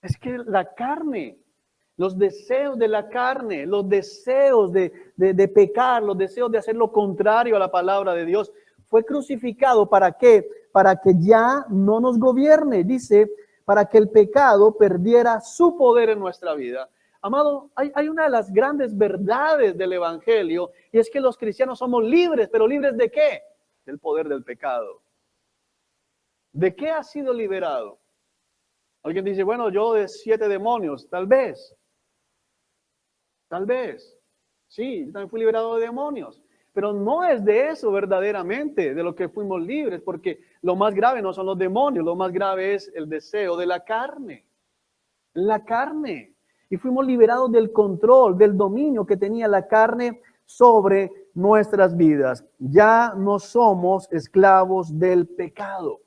Es que la carne, los deseos de la carne, los deseos de pecar, los deseos de hacer lo contrario a la palabra de Dios, fue crucificado. ¿Para qué? Para que ya no nos gobierne. Dice, para que el pecado perdiera su poder en nuestra vida. Amado, hay una de las grandes verdades del Evangelio, y es que los cristianos somos libres, pero ¿libres de qué? Del poder del pecado. ¿De qué has sido liberado? Alguien dice, bueno, yo de 7 demonios, tal vez. Tal vez. Sí, yo también fui liberado de demonios. Pero no es de eso verdaderamente, de lo que fuimos libres, porque lo más grave no son los demonios, lo más grave es el deseo de la carne. La carne. Y fuimos liberados del control, del dominio que tenía la carne sobre nuestras vidas. Ya no somos esclavos del pecado.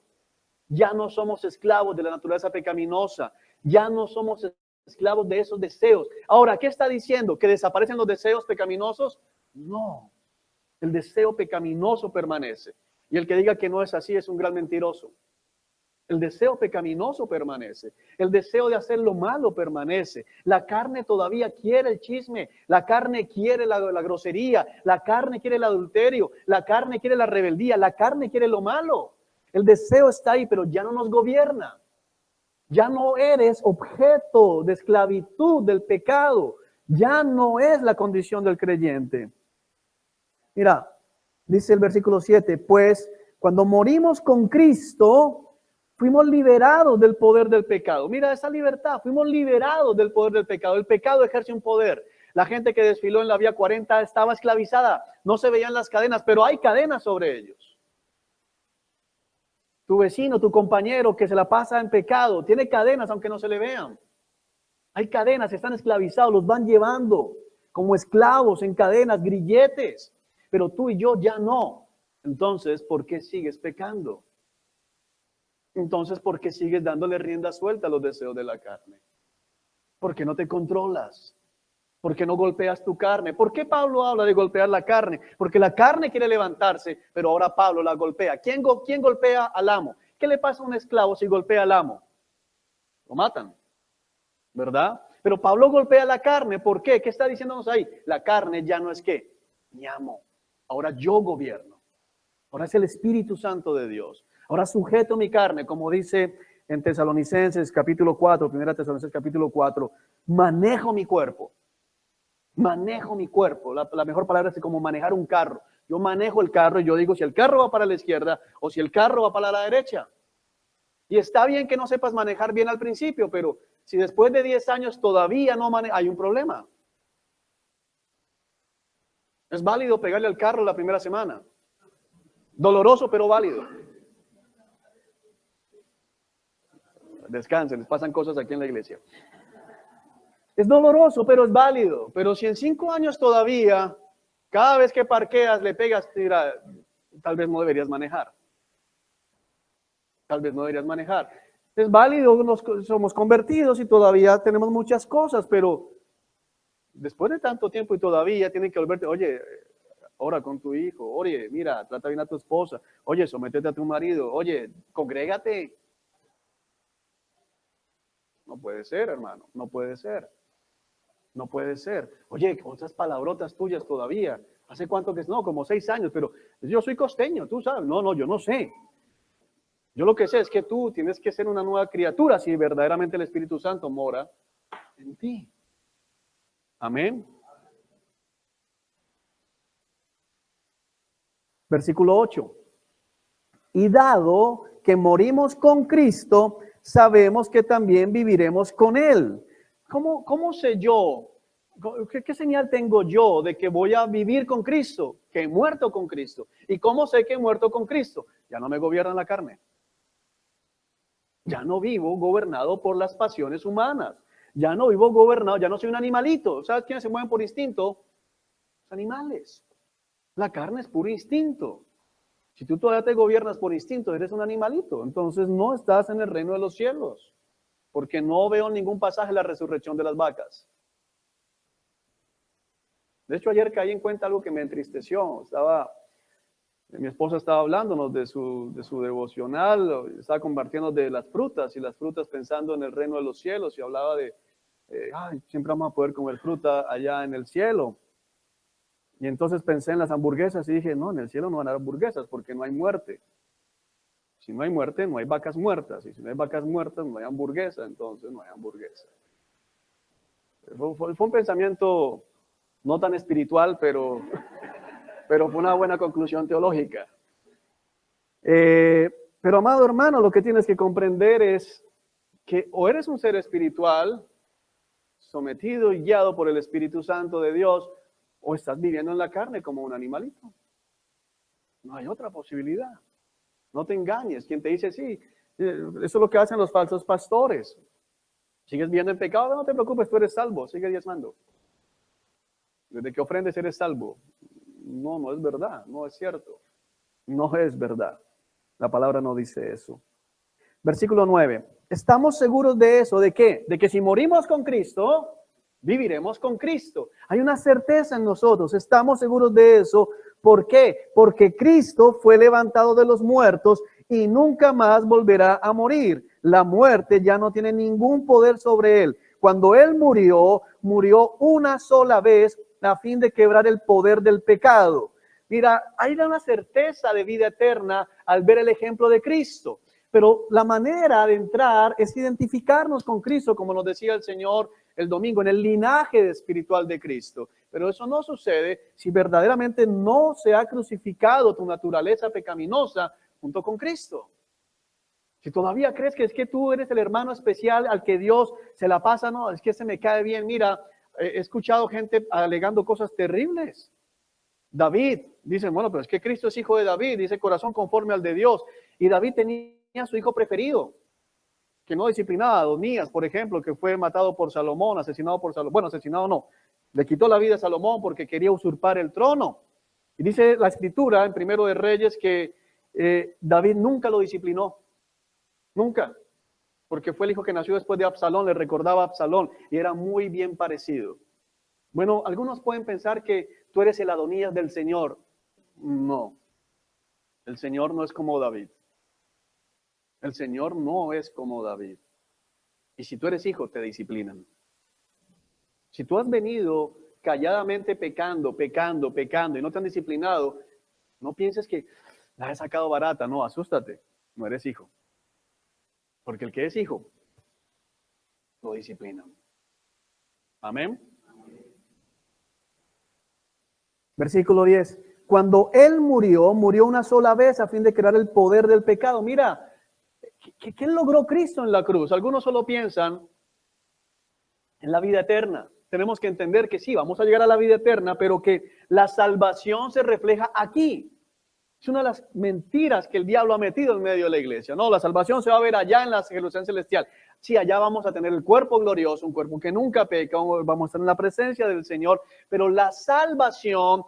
Ya no somos esclavos de la naturaleza pecaminosa. Ya no somos esclavos de esos deseos. Ahora, ¿qué está diciendo? ¿Que desaparecen los deseos pecaminosos? No. El deseo pecaminoso permanece. Y el que diga que no es así es un gran mentiroso. El deseo pecaminoso permanece. El deseo de hacer lo malo permanece. La carne todavía quiere el chisme. La carne quiere la grosería. La carne quiere el adulterio. La carne quiere la rebeldía. La carne quiere lo malo. El deseo está ahí, pero ya no nos gobierna. Ya no eres objeto de esclavitud del pecado. Ya no es la condición del creyente. Mira, dice el versículo 7, pues cuando morimos con Cristo, fuimos liberados del poder del pecado. Mira esa libertad, fuimos liberados del poder del pecado. El pecado ejerce un poder. La gente que desfiló en la Vía 40 estaba esclavizada, no se veían las cadenas, pero hay cadenas sobre ellos. Tu vecino, tu compañero que se la pasa en pecado, tiene cadenas aunque no se le vean. Hay cadenas, están esclavizados, los van llevando como esclavos en cadenas, grilletes. Pero tú y yo ya no. Entonces, ¿por qué sigues pecando? Entonces, ¿por qué sigues dándole rienda suelta a los deseos de la carne? ¿Por qué no te controlas? ¿Por qué no golpeas tu carne? ¿Por qué Pablo habla de golpear la carne? Porque la carne quiere levantarse, pero ahora Pablo la golpea. ¿Quién golpea al amo? ¿Qué le pasa a un esclavo si golpea al amo? Lo matan, ¿verdad? Pero Pablo golpea la carne. ¿Por qué? ¿Qué está diciéndonos ahí? La carne ya no es ¿qué? Mi amo. Ahora yo gobierno. Ahora es el Espíritu Santo de Dios. Ahora sujeto mi carne, como dice en Tesalonicenses capítulo 4, 1 Tesalonicenses capítulo 4, manejo mi cuerpo. Manejo mi cuerpo. La mejor palabra es como manejar un carro. Yo manejo el carro y yo digo si el carro va para la izquierda o si el carro va para la derecha. Y está bien que no sepas manejar bien al principio, pero si después de 10 años todavía no manejas, hay un problema. Es válido pegarle al carro la primera semana. Doloroso, pero válido. Descansen, les pasan cosas aquí en la iglesia. Es doloroso, pero es válido. Pero si en 5 años todavía, cada vez que parqueas, le pegas, mira, tal vez no deberías manejar. Tal vez no deberías manejar. Es válido, somos convertidos y todavía tenemos muchas cosas, pero después de tanto tiempo y todavía tienen que volverte, oye, ora con tu hijo, oye, mira, trata bien a tu esposa, oye, sométete a tu marido, oye, congrégate. No puede ser, hermano, no puede ser. No puede ser. Oye, otras palabrotas tuyas todavía. ¿Hace cuánto que es? No, como 6 años, pero yo soy costeño, tú sabes. No, yo no sé. Yo lo que sé es que tú tienes que ser una nueva criatura si verdaderamente el Espíritu Santo mora en ti. Amén. Versículo 8. Y dado que morimos con Cristo, sabemos que también viviremos con Él. ¿Cómo sé yo? ¿Qué señal tengo yo de que voy a vivir con Cristo? Que he muerto con Cristo. ¿Y cómo sé que he muerto con Cristo? Ya no me gobierna la carne. Ya no vivo gobernado por las pasiones humanas. Ya no vivo gobernado, ya no soy un animalito. ¿Sabes quiénes se mueven por instinto? Los animales. La carne es puro instinto. Si tú todavía te gobiernas por instinto, eres un animalito. Entonces no estás en el reino de los cielos. Porque no veo ningún pasaje de la resurrección de las vacas. De hecho, ayer caí en cuenta algo que me entristeció. Mi esposa estaba hablándonos de su devocional, estaba compartiendo de las frutas y las frutas pensando en el reino de los cielos y hablaba de, siempre vamos a poder comer fruta allá en el cielo. Y entonces pensé en las hamburguesas y dije, no, en el cielo no van a haber hamburguesas porque no hay muerte. Si no hay muerte, no hay vacas muertas. Y si no hay vacas muertas, no hay hamburguesa, entonces no hay hamburguesa. Fue un pensamiento no tan espiritual, pero fue una buena conclusión teológica. Pero amado hermano, lo que tienes que comprender es que o eres un ser espiritual, sometido y guiado por el Espíritu Santo de Dios, o estás viviendo en la carne como un animalito. No hay otra posibilidad. No te engañes. Quien te dice, sí, eso es lo que hacen los falsos pastores. ¿Sigues viviendo en pecado? No te preocupes, tú eres salvo, sigue diezmando. Desde que ofrendes eres salvo. No, no es verdad, no es cierto. No es verdad. La palabra no dice eso. Versículo 9. ¿Estamos seguros de eso? ¿De qué? De que si morimos con Cristo, viviremos con Cristo. Hay una certeza en nosotros, estamos seguros de eso. ¿Por qué? Porque Cristo fue levantado de los muertos y nunca más volverá a morir. La muerte ya no tiene ningún poder sobre él. Cuando él murió, murió una sola vez a fin de quebrar el poder del pecado. Mira, hay una certeza de vida eterna al ver el ejemplo de Cristo. Pero la manera de entrar es identificarnos con Cristo, como nos decía el Señor el domingo, en el linaje espiritual de Cristo. Pero eso no sucede si verdaderamente no se ha crucificado tu naturaleza pecaminosa junto con Cristo. Si todavía crees que es que tú eres el hermano especial al que Dios se la pasa, no, es que se me cae bien. Mira, he escuchado gente alegando cosas terribles. David, dicen, bueno, pero es que Cristo es hijo de David, dice corazón conforme al de Dios. Y David tenía a su hijo preferido, que no disciplinaba, Adonías, por ejemplo, que fue matado por Salomón, asesinado por Salomón. Bueno, asesinado no, le quitó la vida a Salomón porque quería usurpar el trono. Y dice la escritura en Primero de Reyes que David nunca lo disciplinó, nunca, porque fue el hijo que nació después de Absalón, le recordaba a Absalón y era muy bien parecido. Bueno, algunos pueden pensar que tú eres el Adonías del Señor. No, el Señor no es como David. El Señor no es como David. Y si tú eres hijo, te disciplinan. Si tú has venido calladamente pecando y no te han disciplinado, no pienses que la he sacado barata. No, asústate. No eres hijo. Porque el que es hijo, lo disciplinan. Amén. Versículo 10. Cuando él murió una sola vez a fin de crear el poder del pecado. Mira, ¿qué logró Cristo en la cruz? Algunos solo piensan en la vida eterna. Tenemos que entender que sí, vamos a llegar a la vida eterna, pero que la salvación se refleja aquí. Es una de las mentiras que el diablo ha metido en medio de la iglesia. No, la salvación se va a ver allá en la Jerusalén celestial. Sí, allá vamos a tener el cuerpo glorioso, un cuerpo que nunca peca, vamos a estar en la presencia del Señor, pero la salvación,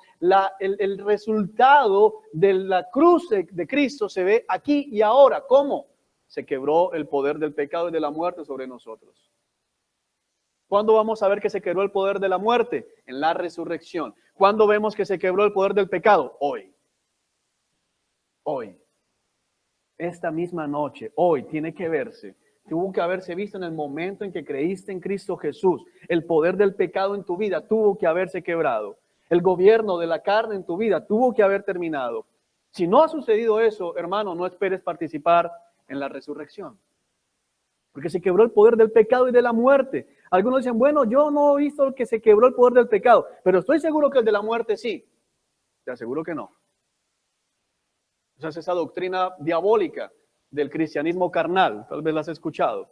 el resultado de la cruz de Cristo se ve aquí y ahora. ¿Cómo? Se quebró el poder del pecado y de la muerte sobre nosotros. ¿Cuándo vamos a ver que se quebró el poder de la muerte? En la resurrección. ¿Cuándo vemos que se quebró el poder del pecado? Hoy. Hoy. Esta misma noche, hoy, tiene que verse. Tuvo que haberse visto en el momento en que creíste en Cristo Jesús. El poder del pecado en tu vida tuvo que haberse quebrado. El gobierno de la carne en tu vida tuvo que haber terminado. Si no ha sucedido eso, hermano, no esperes participar en la resurrección. Porque se quebró el poder del pecado y de la muerte. Algunos dicen, bueno, yo no he visto que se quebró el poder del pecado, pero estoy seguro que el de la muerte sí. Te aseguro que no. Esa es esa doctrina diabólica del cristianismo carnal. Tal vez la has escuchado.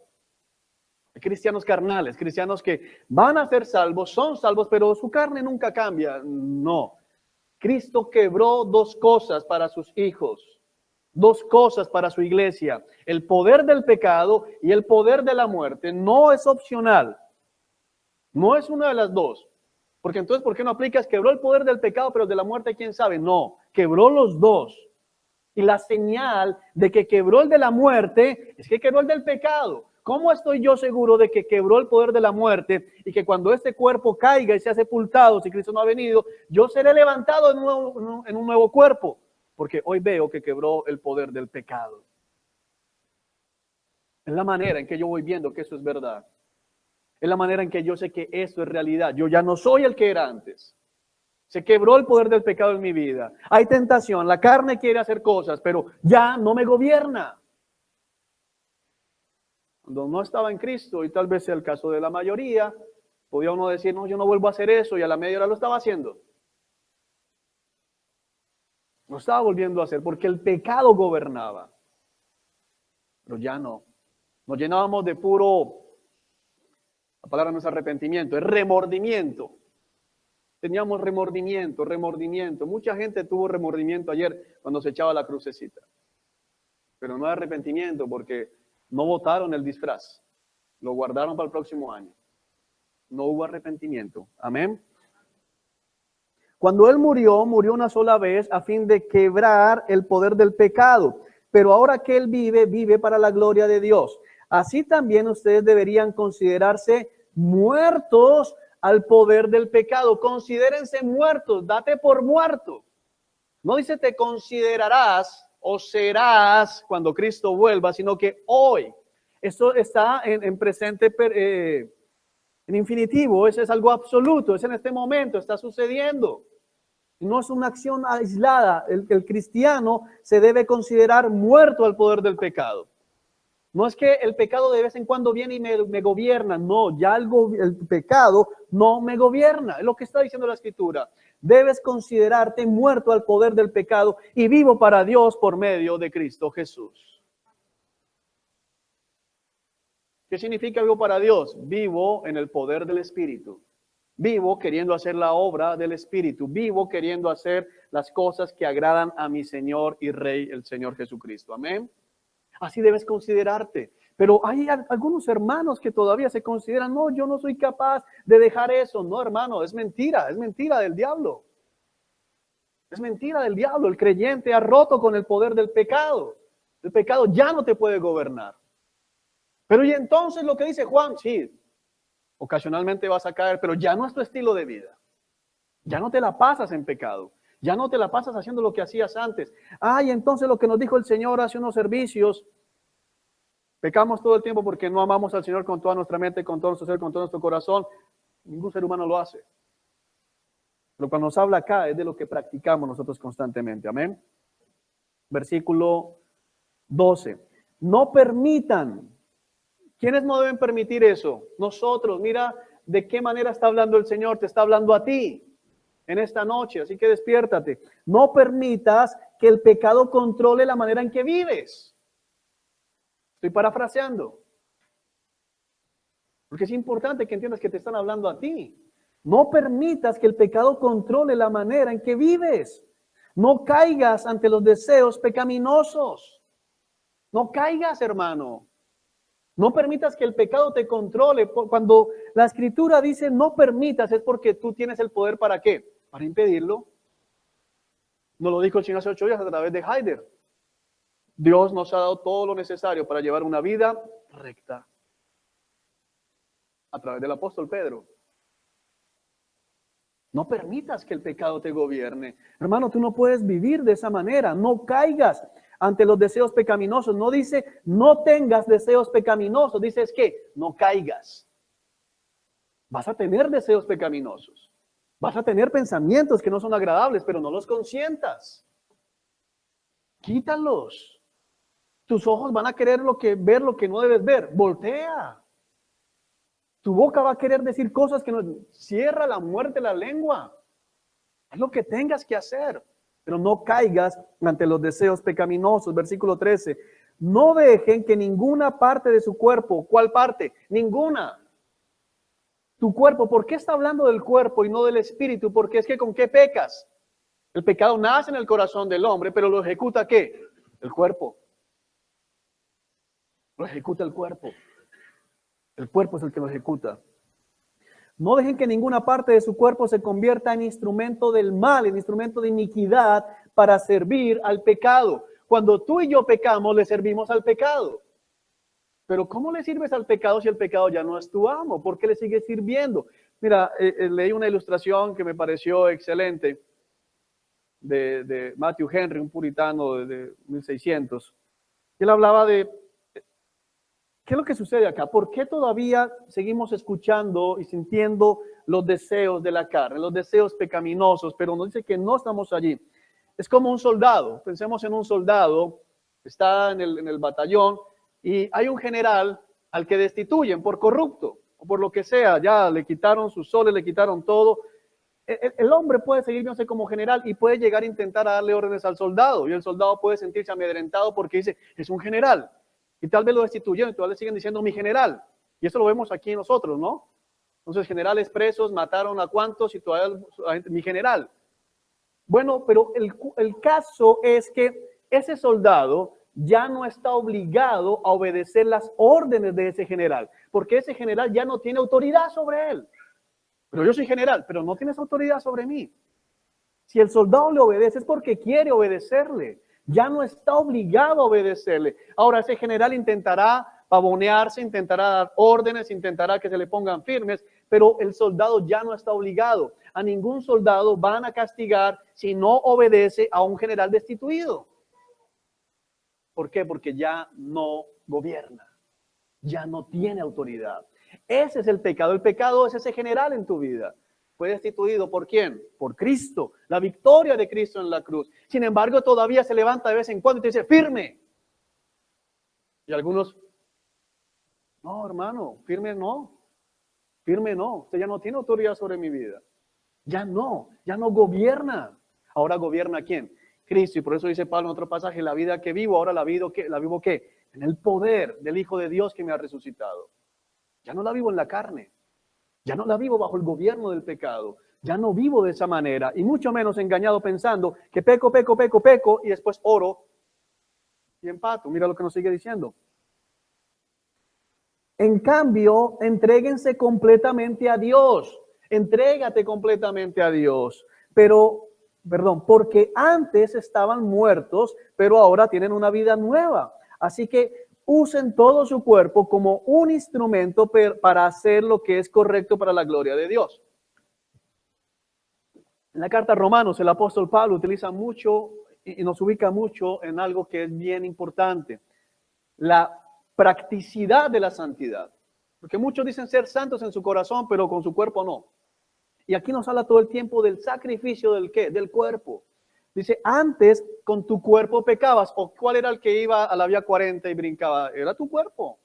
Hay cristianos carnales, cristianos que van a ser salvos, son salvos, pero su carne nunca cambia. No. Cristo quebró dos cosas para sus hijos. dos cosas para su iglesia: el poder del pecado y el poder de la muerte. No es opcional. No es una de las dos. Porque entonces, ¿por qué no aplicas? Quebró el poder del pecado, pero de la muerte, ¿quién sabe? No, quebró los dos. Y la señal de que quebró el de la muerte es que quebró el del pecado. ¿Cómo estoy yo seguro de que quebró el poder de la muerte y que cuando este cuerpo caiga y sea sepultado, si Cristo no ha venido, yo seré levantado en un nuevo cuerpo? Porque hoy veo que quebró el poder del pecado. Es la manera en que yo voy viendo que eso es verdad. Es la manera en que yo sé que esto es realidad. Yo ya no soy el que era antes. Se quebró el poder del pecado en mi vida. Hay tentación, la carne quiere hacer cosas, pero ya no me gobierna. Cuando no estaba en Cristo, y tal vez sea el caso de la mayoría, podía uno decir, no, yo no vuelvo a hacer eso, y a la media hora lo estaba haciendo. Lo estaba volviendo a hacer porque el pecado gobernaba. Pero ya no. Nos llenábamos de puro, la palabra no es arrepentimiento, es remordimiento. Teníamos remordimiento. Mucha gente tuvo remordimiento ayer cuando se echaba la crucecita. Pero no hay arrepentimiento porque no botaron el disfraz. Lo guardaron para el próximo año. No hubo arrepentimiento. Amén. Cuando Él murió una sola vez a fin de quebrar el poder del pecado. Pero ahora que Él vive para la gloria de Dios. Así también ustedes deberían considerarse muertos al poder del pecado. Considérense muertos, date por muerto. No dice te considerarás o serás cuando Cristo vuelva, sino que hoy. Esto está en presente, en infinitivo, eso es algo absoluto, es en este momento, está sucediendo. No es una acción aislada. El cristiano se debe considerar muerto al poder del pecado. No es que el pecado de vez en cuando viene y me gobierna. No, ya el pecado no me gobierna. Es lo que está diciendo la Escritura. Debes considerarte muerto al poder del pecado y vivo para Dios por medio de Cristo Jesús. ¿Qué significa vivo para Dios? Vivo en el poder del Espíritu. Vivo queriendo hacer la obra del Espíritu. Vivo queriendo hacer las cosas que agradan a mi Señor y Rey, el Señor Jesucristo. Amén. Así debes considerarte. Pero hay algunos hermanos que todavía se consideran, no, yo no soy capaz de dejar eso. No, hermano, es mentira del diablo. Es mentira del diablo. El creyente ha roto con el poder del pecado. El pecado ya no te puede gobernar. Pero y entonces lo que dice Juan, sí, ocasionalmente vas a caer, pero ya no es tu estilo de vida. Ya no te la pasas en pecado. Ya no te la pasas haciendo lo que hacías antes. Y entonces lo que nos dijo el Señor hace unos servicios, pecamos todo el tiempo porque no amamos al Señor con toda nuestra mente, con todo nuestro ser, con todo nuestro corazón. Ningún ser humano lo hace. Pero cuando nos habla acá es de lo que practicamos nosotros constantemente. Amén. Versículo 12. No permitan. ¿Quiénes no deben permitir eso? Nosotros. Mira de qué manera está hablando el Señor. Te está hablando a ti en esta noche, así que despiértate. No permitas que el pecado controle la manera en que vives. Estoy parafraseando. Porque es importante que entiendas que te están hablando a ti. No permitas que el pecado controle la manera en que vives. No caigas ante los deseos pecaminosos. No caigas, hermano. No permitas que el pecado te controle. Cuando la Escritura dice no permitas, es porque tú tienes el poder ¿para qué? Para impedirlo. Nos lo dijo el Señor hace 8 días a través de Heider. Dios nos ha dado todo lo necesario para llevar una vida recta. A través del apóstol Pedro. No permitas que el pecado te gobierne. Hermano, tú no puedes vivir de esa manera. No caigas ante los deseos pecaminosos. No dice no tengas deseos pecaminosos. Dice es que no caigas. Vas a tener deseos pecaminosos. Vas a tener pensamientos que no son agradables, pero no los consientas. Quítalos. Tus ojos van a querer ver lo que no debes ver. Voltea. Tu boca va a querer decir cosas que no. Cierra la muerte la lengua. Haz lo que tengas que hacer. Pero no caigas ante los deseos pecaminosos. Versículo 13. No dejen que ninguna parte de su cuerpo. ¿Cuál parte? Ninguna. Tu cuerpo. ¿Por qué está hablando del cuerpo y no del espíritu? Porque es que ¿con qué pecas? El pecado nace en el corazón del hombre, pero lo ejecuta ¿qué? El cuerpo. Lo ejecuta el cuerpo. El cuerpo es el que lo ejecuta. No dejen que ninguna parte de su cuerpo se convierta en instrumento del mal, en instrumento de iniquidad para servir al pecado. Cuando tú y yo pecamos, le servimos al pecado. Pero ¿cómo le sirves al pecado si el pecado ya no es tu amo? ¿Por qué le sigues sirviendo? Mira, leí una ilustración que me pareció excelente de Matthew Henry, un puritano de 1600. Él hablaba de ¿qué es lo que sucede acá? ¿Por qué todavía seguimos escuchando y sintiendo los deseos de la carne, los deseos pecaminosos, pero nos dice que no estamos allí? Es como un soldado. Pensemos en un soldado, está en el batallón y hay un general al que destituyen por corrupto o por lo que sea. Ya le quitaron sus soles, le quitaron todo. El hombre puede seguir viéndose como general y puede llegar a intentar darle órdenes al soldado y el soldado puede sentirse amedrentado porque dice, es un general. Y tal vez lo destituyeron y todavía le siguen diciendo mi general. Y eso lo vemos aquí nosotros, ¿no? Entonces, generales presos mataron a cuántos y todavía mi general. Bueno, pero el caso es que ese soldado ya no está obligado a obedecer las órdenes de ese general, porque ese general ya no tiene autoridad sobre él. Pero yo soy general, pero no tienes autoridad sobre mí. Si el soldado le obedece es porque quiere obedecerle. Ya no está obligado a obedecerle. Ahora ese general intentará pavonearse, intentará dar órdenes, intentará que se le pongan firmes, pero el soldado ya no está obligado. A ningún soldado van a castigar si no obedece a un general destituido. ¿Por qué? Porque ya no gobierna, ya no tiene autoridad. Ese es el pecado. El pecado es ese general en tu vida. Fue destituido ¿por quién? Por Cristo, la victoria de Cristo en la cruz. Sin embargo, todavía se levanta de vez en cuando y te dice, firme. Y algunos, no, hermano, firme no. Firme no. Usted ya no tiene autoridad sobre mi vida. Ya no gobierna. Ahora gobierna ¿quién? Cristo. Y por eso dice Pablo en otro pasaje, la vida que vivo, ahora la vivo ¿qué? En el poder del Hijo de Dios que me ha resucitado. Ya no la vivo en la carne. Ya no la vivo bajo el gobierno del pecado. Ya no vivo de esa manera. Y mucho menos engañado pensando que peco y después oro y empato. Mira lo que nos sigue diciendo. En cambio, entréguense completamente a Dios. Entrégate completamente a Dios. Porque antes estaban muertos, pero ahora tienen una vida nueva. Así que usen todo su cuerpo como un instrumento para hacer lo que es correcto para la gloria de Dios. En la carta a Romanos, el apóstol Pablo utiliza mucho y nos ubica mucho en algo que es bien importante. La practicidad de la santidad. Porque muchos dicen ser santos en su corazón, pero con su cuerpo no. Y aquí nos habla todo el tiempo del sacrificio del ¿qué? Del cuerpo. Dice, antes con tu cuerpo pecabas. ¿O cuál era el que iba a la vía 40 y brincaba? Era tu cuerpo.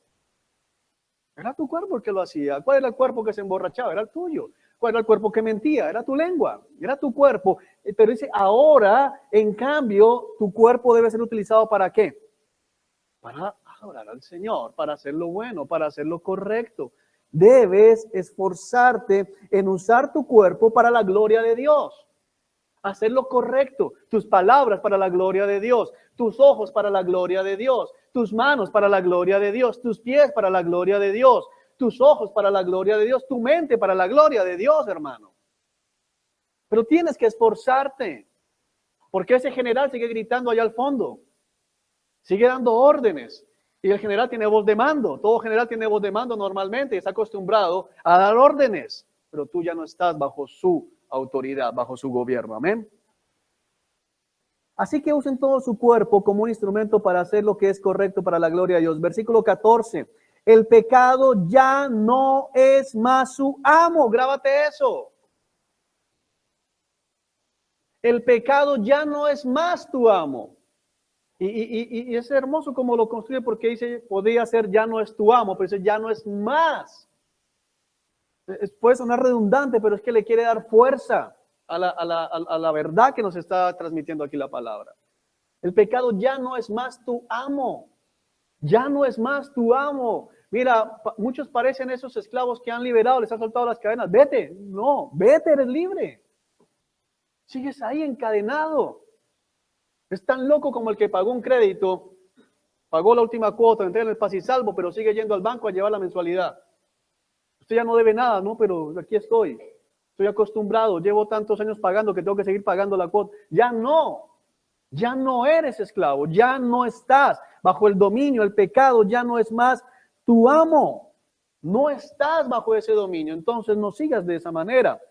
Era tu cuerpo el que lo hacía. ¿Cuál era el cuerpo que se emborrachaba? Era el tuyo. ¿Cuál era el cuerpo que mentía? Era tu lengua. Era tu cuerpo. Pero dice, ahora, en cambio, tu cuerpo debe ser utilizado ¿para qué? Para adorar al Señor, para hacer lo bueno, para hacer lo correcto. Debes esforzarte en usar tu cuerpo para la gloria de Dios. Hacer lo correcto, tus palabras para la gloria de Dios, tus ojos para la gloria de Dios, tus manos para la gloria de Dios, tus pies para la gloria de Dios, tus ojos para la gloria de Dios, tu mente para la gloria de Dios, hermano. Pero tienes que esforzarte, porque ese general sigue gritando allá al fondo, sigue dando órdenes, y el general tiene voz de mando. Todo general tiene voz de mando normalmente, está acostumbrado a dar órdenes, pero tú ya no estás bajo su autoridad, bajo su gobierno. Amén. Así que usen todo su cuerpo como un instrumento para hacer lo que es correcto para la gloria de Dios. Versículo 14. El pecado ya no es más su amo. Grábate eso. El pecado ya no es más tu amo. Y es hermoso como lo construye porque dice, podría ser ya no es tu amo, pero dice ya no es más. Puede sonar redundante, pero es que le quiere dar fuerza a la verdad que nos está transmitiendo aquí la palabra. El pecado ya no es más tu amo. Ya no es más tu amo. Mira, muchos parecen esos esclavos que han liberado, les han soltado las cadenas. Vete, no, vete, eres libre. Sigues ahí encadenado. Es tan loco como el que pagó un crédito, pagó la última cuota, entré en el Paz y Salvo, pero sigue yendo al banco a llevar la mensualidad. Usted ya no debe nada, ¿no? Pero aquí estoy. Estoy acostumbrado, llevo tantos años pagando que tengo que seguir pagando la cuota. Ya no eres esclavo, ya no estás bajo el dominio, el pecado ya no es más tu amo. No estás bajo ese dominio, entonces no sigas de esa manera.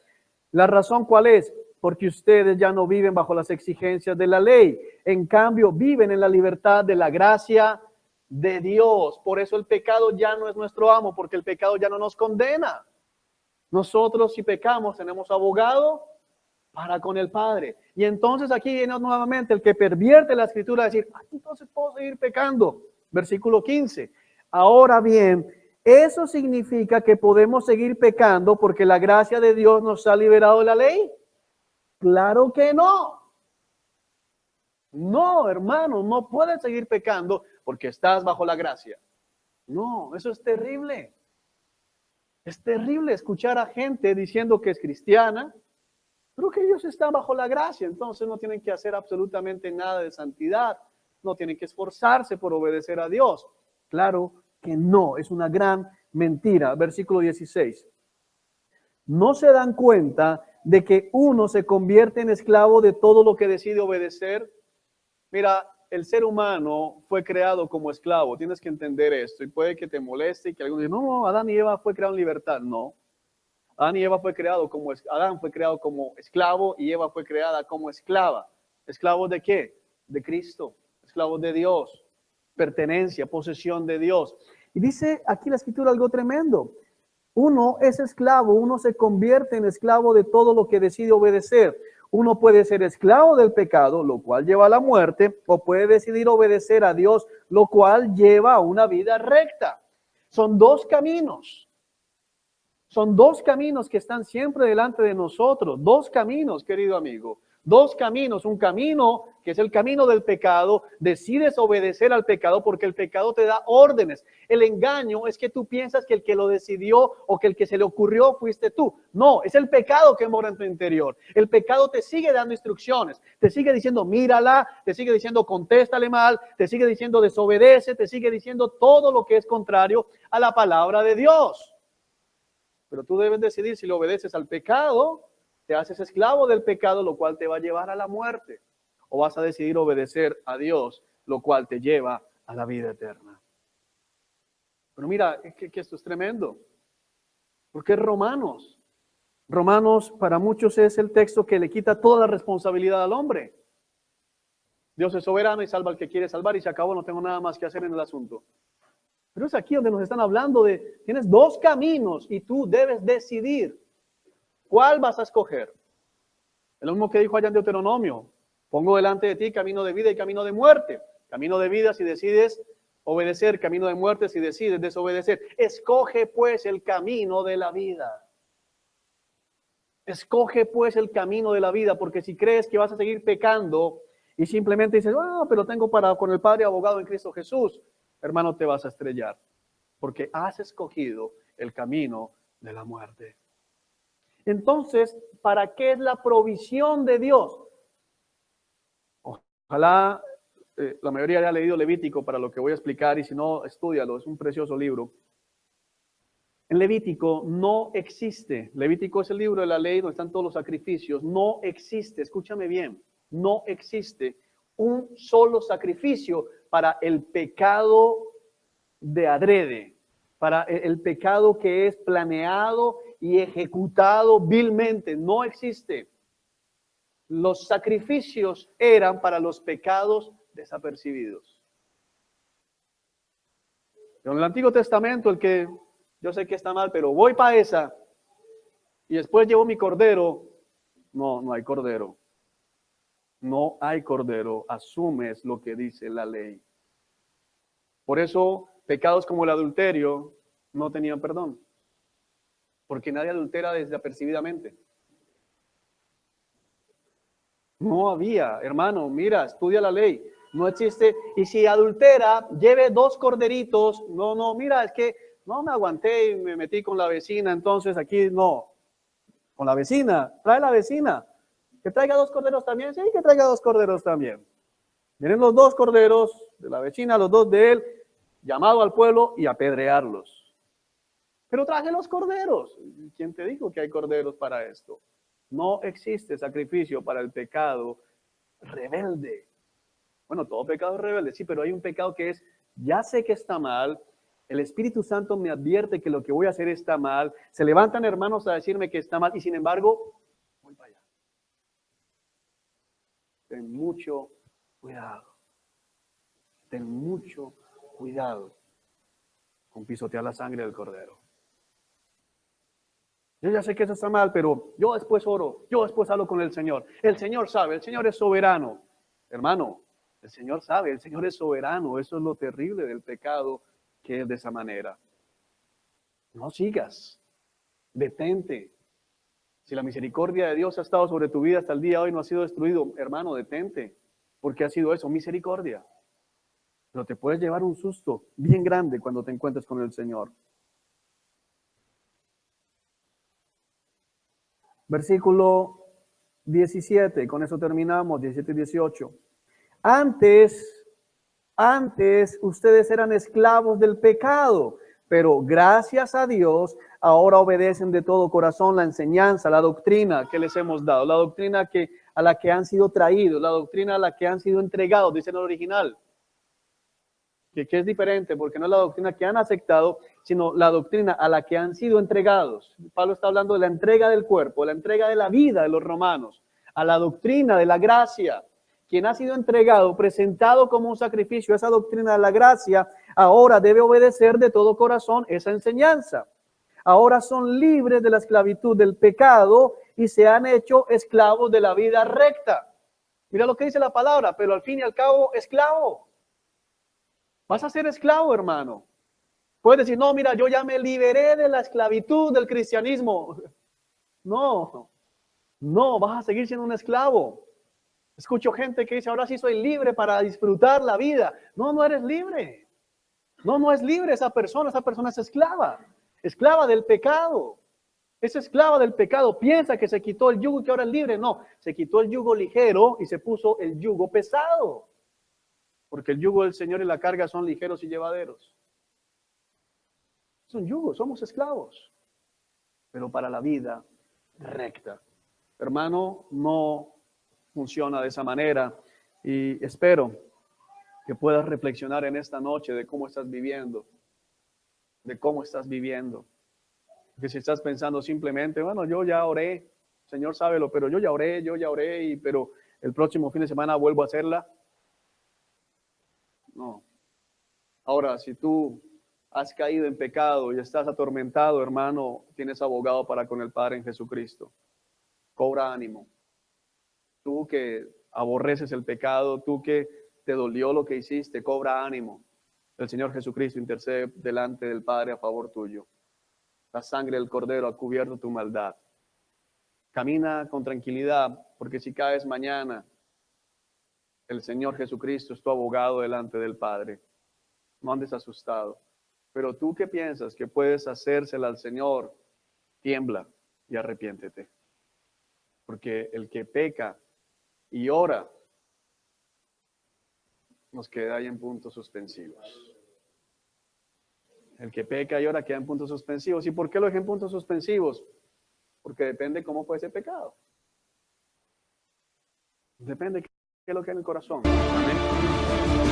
¿La razón cuál es? Porque ustedes ya no viven bajo las exigencias de la ley. En cambio, viven en la libertad de la gracia de Dios. Por eso el pecado ya no es nuestro amo, porque el pecado ya no nos condena. Nosotros, si pecamos, tenemos abogado para con el Padre. Y entonces aquí viene nuevamente el que pervierte la escritura a decir, entonces puedo seguir pecando. Versículo 15. Ahora bien, ¿eso significa que podemos seguir pecando porque la gracia de Dios nos ha liberado de la ley? Claro que no. No, hermano, no puedes seguir pecando porque estás bajo la gracia. No, eso es terrible. Es terrible escuchar a gente diciendo que es cristiana, pero que ellos están bajo la gracia, entonces no tienen que hacer absolutamente nada de santidad, no tienen que esforzarse por obedecer a Dios. Claro que no, es una gran mentira. Versículo 16. ¿No se dan cuenta de que uno se convierte en esclavo de todo lo que decide obedecer? Mira, el ser humano fue creado como esclavo, tienes que entender esto, y puede que te moleste y que algunos digan, no, Adán y Eva fue creado en libertad. No, Adán y Eva fue creado como, Adán fue creado como esclavo y Eva fue creada como esclava. ¿Esclavos de qué? De Cristo, esclavos de Dios, pertenencia, posesión de Dios. Y dice aquí la escritura algo tremendo. Uno es esclavo, uno se convierte en esclavo de todo lo que decide obedecer. Uno puede ser esclavo del pecado, lo cual lleva a la muerte, o puede decidir obedecer a Dios, lo cual lleva a una vida recta. Son dos caminos. Son dos caminos que están siempre delante de nosotros. Dos caminos, querido amigo. Dos caminos. Un camino que es el camino del pecado. Decides obedecer al pecado porque el pecado te da órdenes. El engaño es que tú piensas que el que lo decidió o que el que se le ocurrió fuiste tú. No, es el pecado que mora en tu interior. El pecado te sigue dando instrucciones. Te sigue diciendo mírala, te sigue diciendo contéstale mal, te sigue diciendo desobedece, te sigue diciendo todo lo que es contrario a la palabra de Dios. Pero tú debes decidir si le obedeces al pecado, te haces esclavo del pecado, lo cual te va a llevar a la muerte. O vas a decidir obedecer a Dios, lo cual te lleva a la vida eterna. Pero mira, que esto es tremendo. Porque Romanos. Romanos para muchos es el texto que le quita toda la responsabilidad al hombre. Dios es soberano y salva al que quiere salvar y se acabó, no tengo nada más que hacer en el asunto. Pero es aquí donde nos están hablando de, tienes dos caminos y tú debes decidir cuál vas a escoger. Es lo mismo que dijo allá en Deuteronomio, pongo delante de ti camino de vida y camino de muerte. Camino de vida si decides obedecer, camino de muerte si decides desobedecer. Escoge pues el camino de la vida. Escoge pues el camino de la vida, porque si crees que vas a seguir pecando y simplemente dices, pero tengo con el Padre abogado en Cristo Jesús, hermano, te vas a estrellar, porque has escogido el camino de la muerte. Entonces, ¿para qué es la provisión de Dios? Ojalá la mayoría haya leído Levítico para lo que voy a explicar, y si no, estúdialo, es un precioso libro. En Levítico no existe, Levítico es el libro de la ley donde están todos los sacrificios, no existe, escúchame bien, no existe un solo sacrificio para el pecado de adrede, para el pecado que es planeado y ejecutado vilmente. No existe. Los sacrificios eran para los pecados desapercibidos. En el Antiguo Testamento, el que yo sé que está mal, pero voy para esa y después llevo mi cordero, no hay cordero. No hay cordero, asumes lo que dice la ley. Por eso, pecados como el adulterio no tenían perdón. Porque nadie adultera desapercibidamente. No había, hermano, mira, estudia la ley. No existe. Y si adultera, lleve 2 corderitos. No, mira, es que no me aguanté y me metí con la vecina, entonces aquí no. Con la vecina, trae la vecina. Que traiga 2 corderos también, sí, que traiga 2 corderos también. Vienen los dos corderos de la vecina, los dos de él, llamado al pueblo y apedrearlos. Pero traje los corderos. ¿Quién te dijo que hay corderos para esto? No existe sacrificio para el pecado rebelde. Bueno, todo pecado es rebelde, sí, pero hay un pecado que es, ya sé que está mal, el Espíritu Santo me advierte que lo que voy a hacer está mal, se levantan hermanos a decirme que está mal y sin embargo, voy para allá. Ten mucho cuidado. Ten mucho cuidado con pisotear la sangre del cordero. Yo ya sé que eso está mal, pero yo después oro, yo después hablo con el Señor. El Señor sabe, el Señor es soberano. Hermano, el Señor sabe, el Señor es soberano. Eso es lo terrible del pecado, que es de esa manera. No sigas, detente. Si la misericordia de Dios ha estado sobre tu vida hasta el día de hoy, no ha sido destruido, hermano, detente. Porque ha sido eso, misericordia. Pero te puedes llevar un susto bien grande cuando te encuentres con el Señor. Versículo 17, con eso terminamos, 17 y 18. Antes ustedes eran esclavos del pecado, pero gracias a Dios ahora obedecen de todo corazón la enseñanza, la doctrina que les hemos dado, la doctrina a la que han sido traídos, la doctrina a la que han sido entregados, dice en el original. Que es diferente, porque no es la doctrina que han aceptado, sino la doctrina a la que han sido entregados. Pablo está hablando de la entrega del cuerpo, la entrega de la vida de los romanos, a la doctrina de la gracia. Quien ha sido entregado, presentado como un sacrificio, esa doctrina de la gracia, ahora debe obedecer de todo corazón esa enseñanza. Ahora son libres de la esclavitud del pecado y se han hecho esclavos de la vida recta. Mira lo que dice la palabra, pero al fin y al cabo, esclavo. Vas a ser esclavo, hermano. Puedes decir, no, mira, yo ya me liberé de la esclavitud del cristianismo. No, vas a seguir siendo un esclavo. Escucho gente que dice, ahora sí soy libre para disfrutar la vida. No eres libre. No es libre esa persona es esclava del pecado. Es esclava del pecado. Piensa que se quitó el yugo y que ahora es libre. No, se quitó el yugo ligero y se puso el yugo pesado. Porque el yugo del Señor y la carga son ligeros y llevaderos. Es un yugo, somos esclavos. Pero para la vida recta. Hermano, no funciona de esa manera. Y espero que puedas reflexionar en esta noche de cómo estás viviendo. De cómo estás viviendo. Que si estás pensando simplemente, bueno, yo ya oré, el Señor sábelo, pero yo ya oré, pero el próximo fin de semana vuelvo a hacerla. No. Ahora, si tú has caído en pecado y estás atormentado, hermano, tienes abogado para con el Padre en Jesucristo. Cobra ánimo. Tú que aborreces el pecado, tú que te dolió lo que hiciste, cobra ánimo. El Señor Jesucristo intercede delante del Padre a favor tuyo. La sangre del Cordero ha cubierto tu maldad. Camina con tranquilidad, porque si caes mañana, el Señor Jesucristo es tu abogado delante del Padre. No andes asustado. Pero tú que piensas que puedes hacérsela al Señor, tiembla y arrepiéntete. Porque el que peca y ora, nos queda ahí en puntos suspensivos. El que peca y ora queda en puntos suspensivos. ¿Y por qué lo dejé en puntos suspensivos? Porque depende cómo fue ese pecado. Depende qué es lo que hay en el corazón. Amén.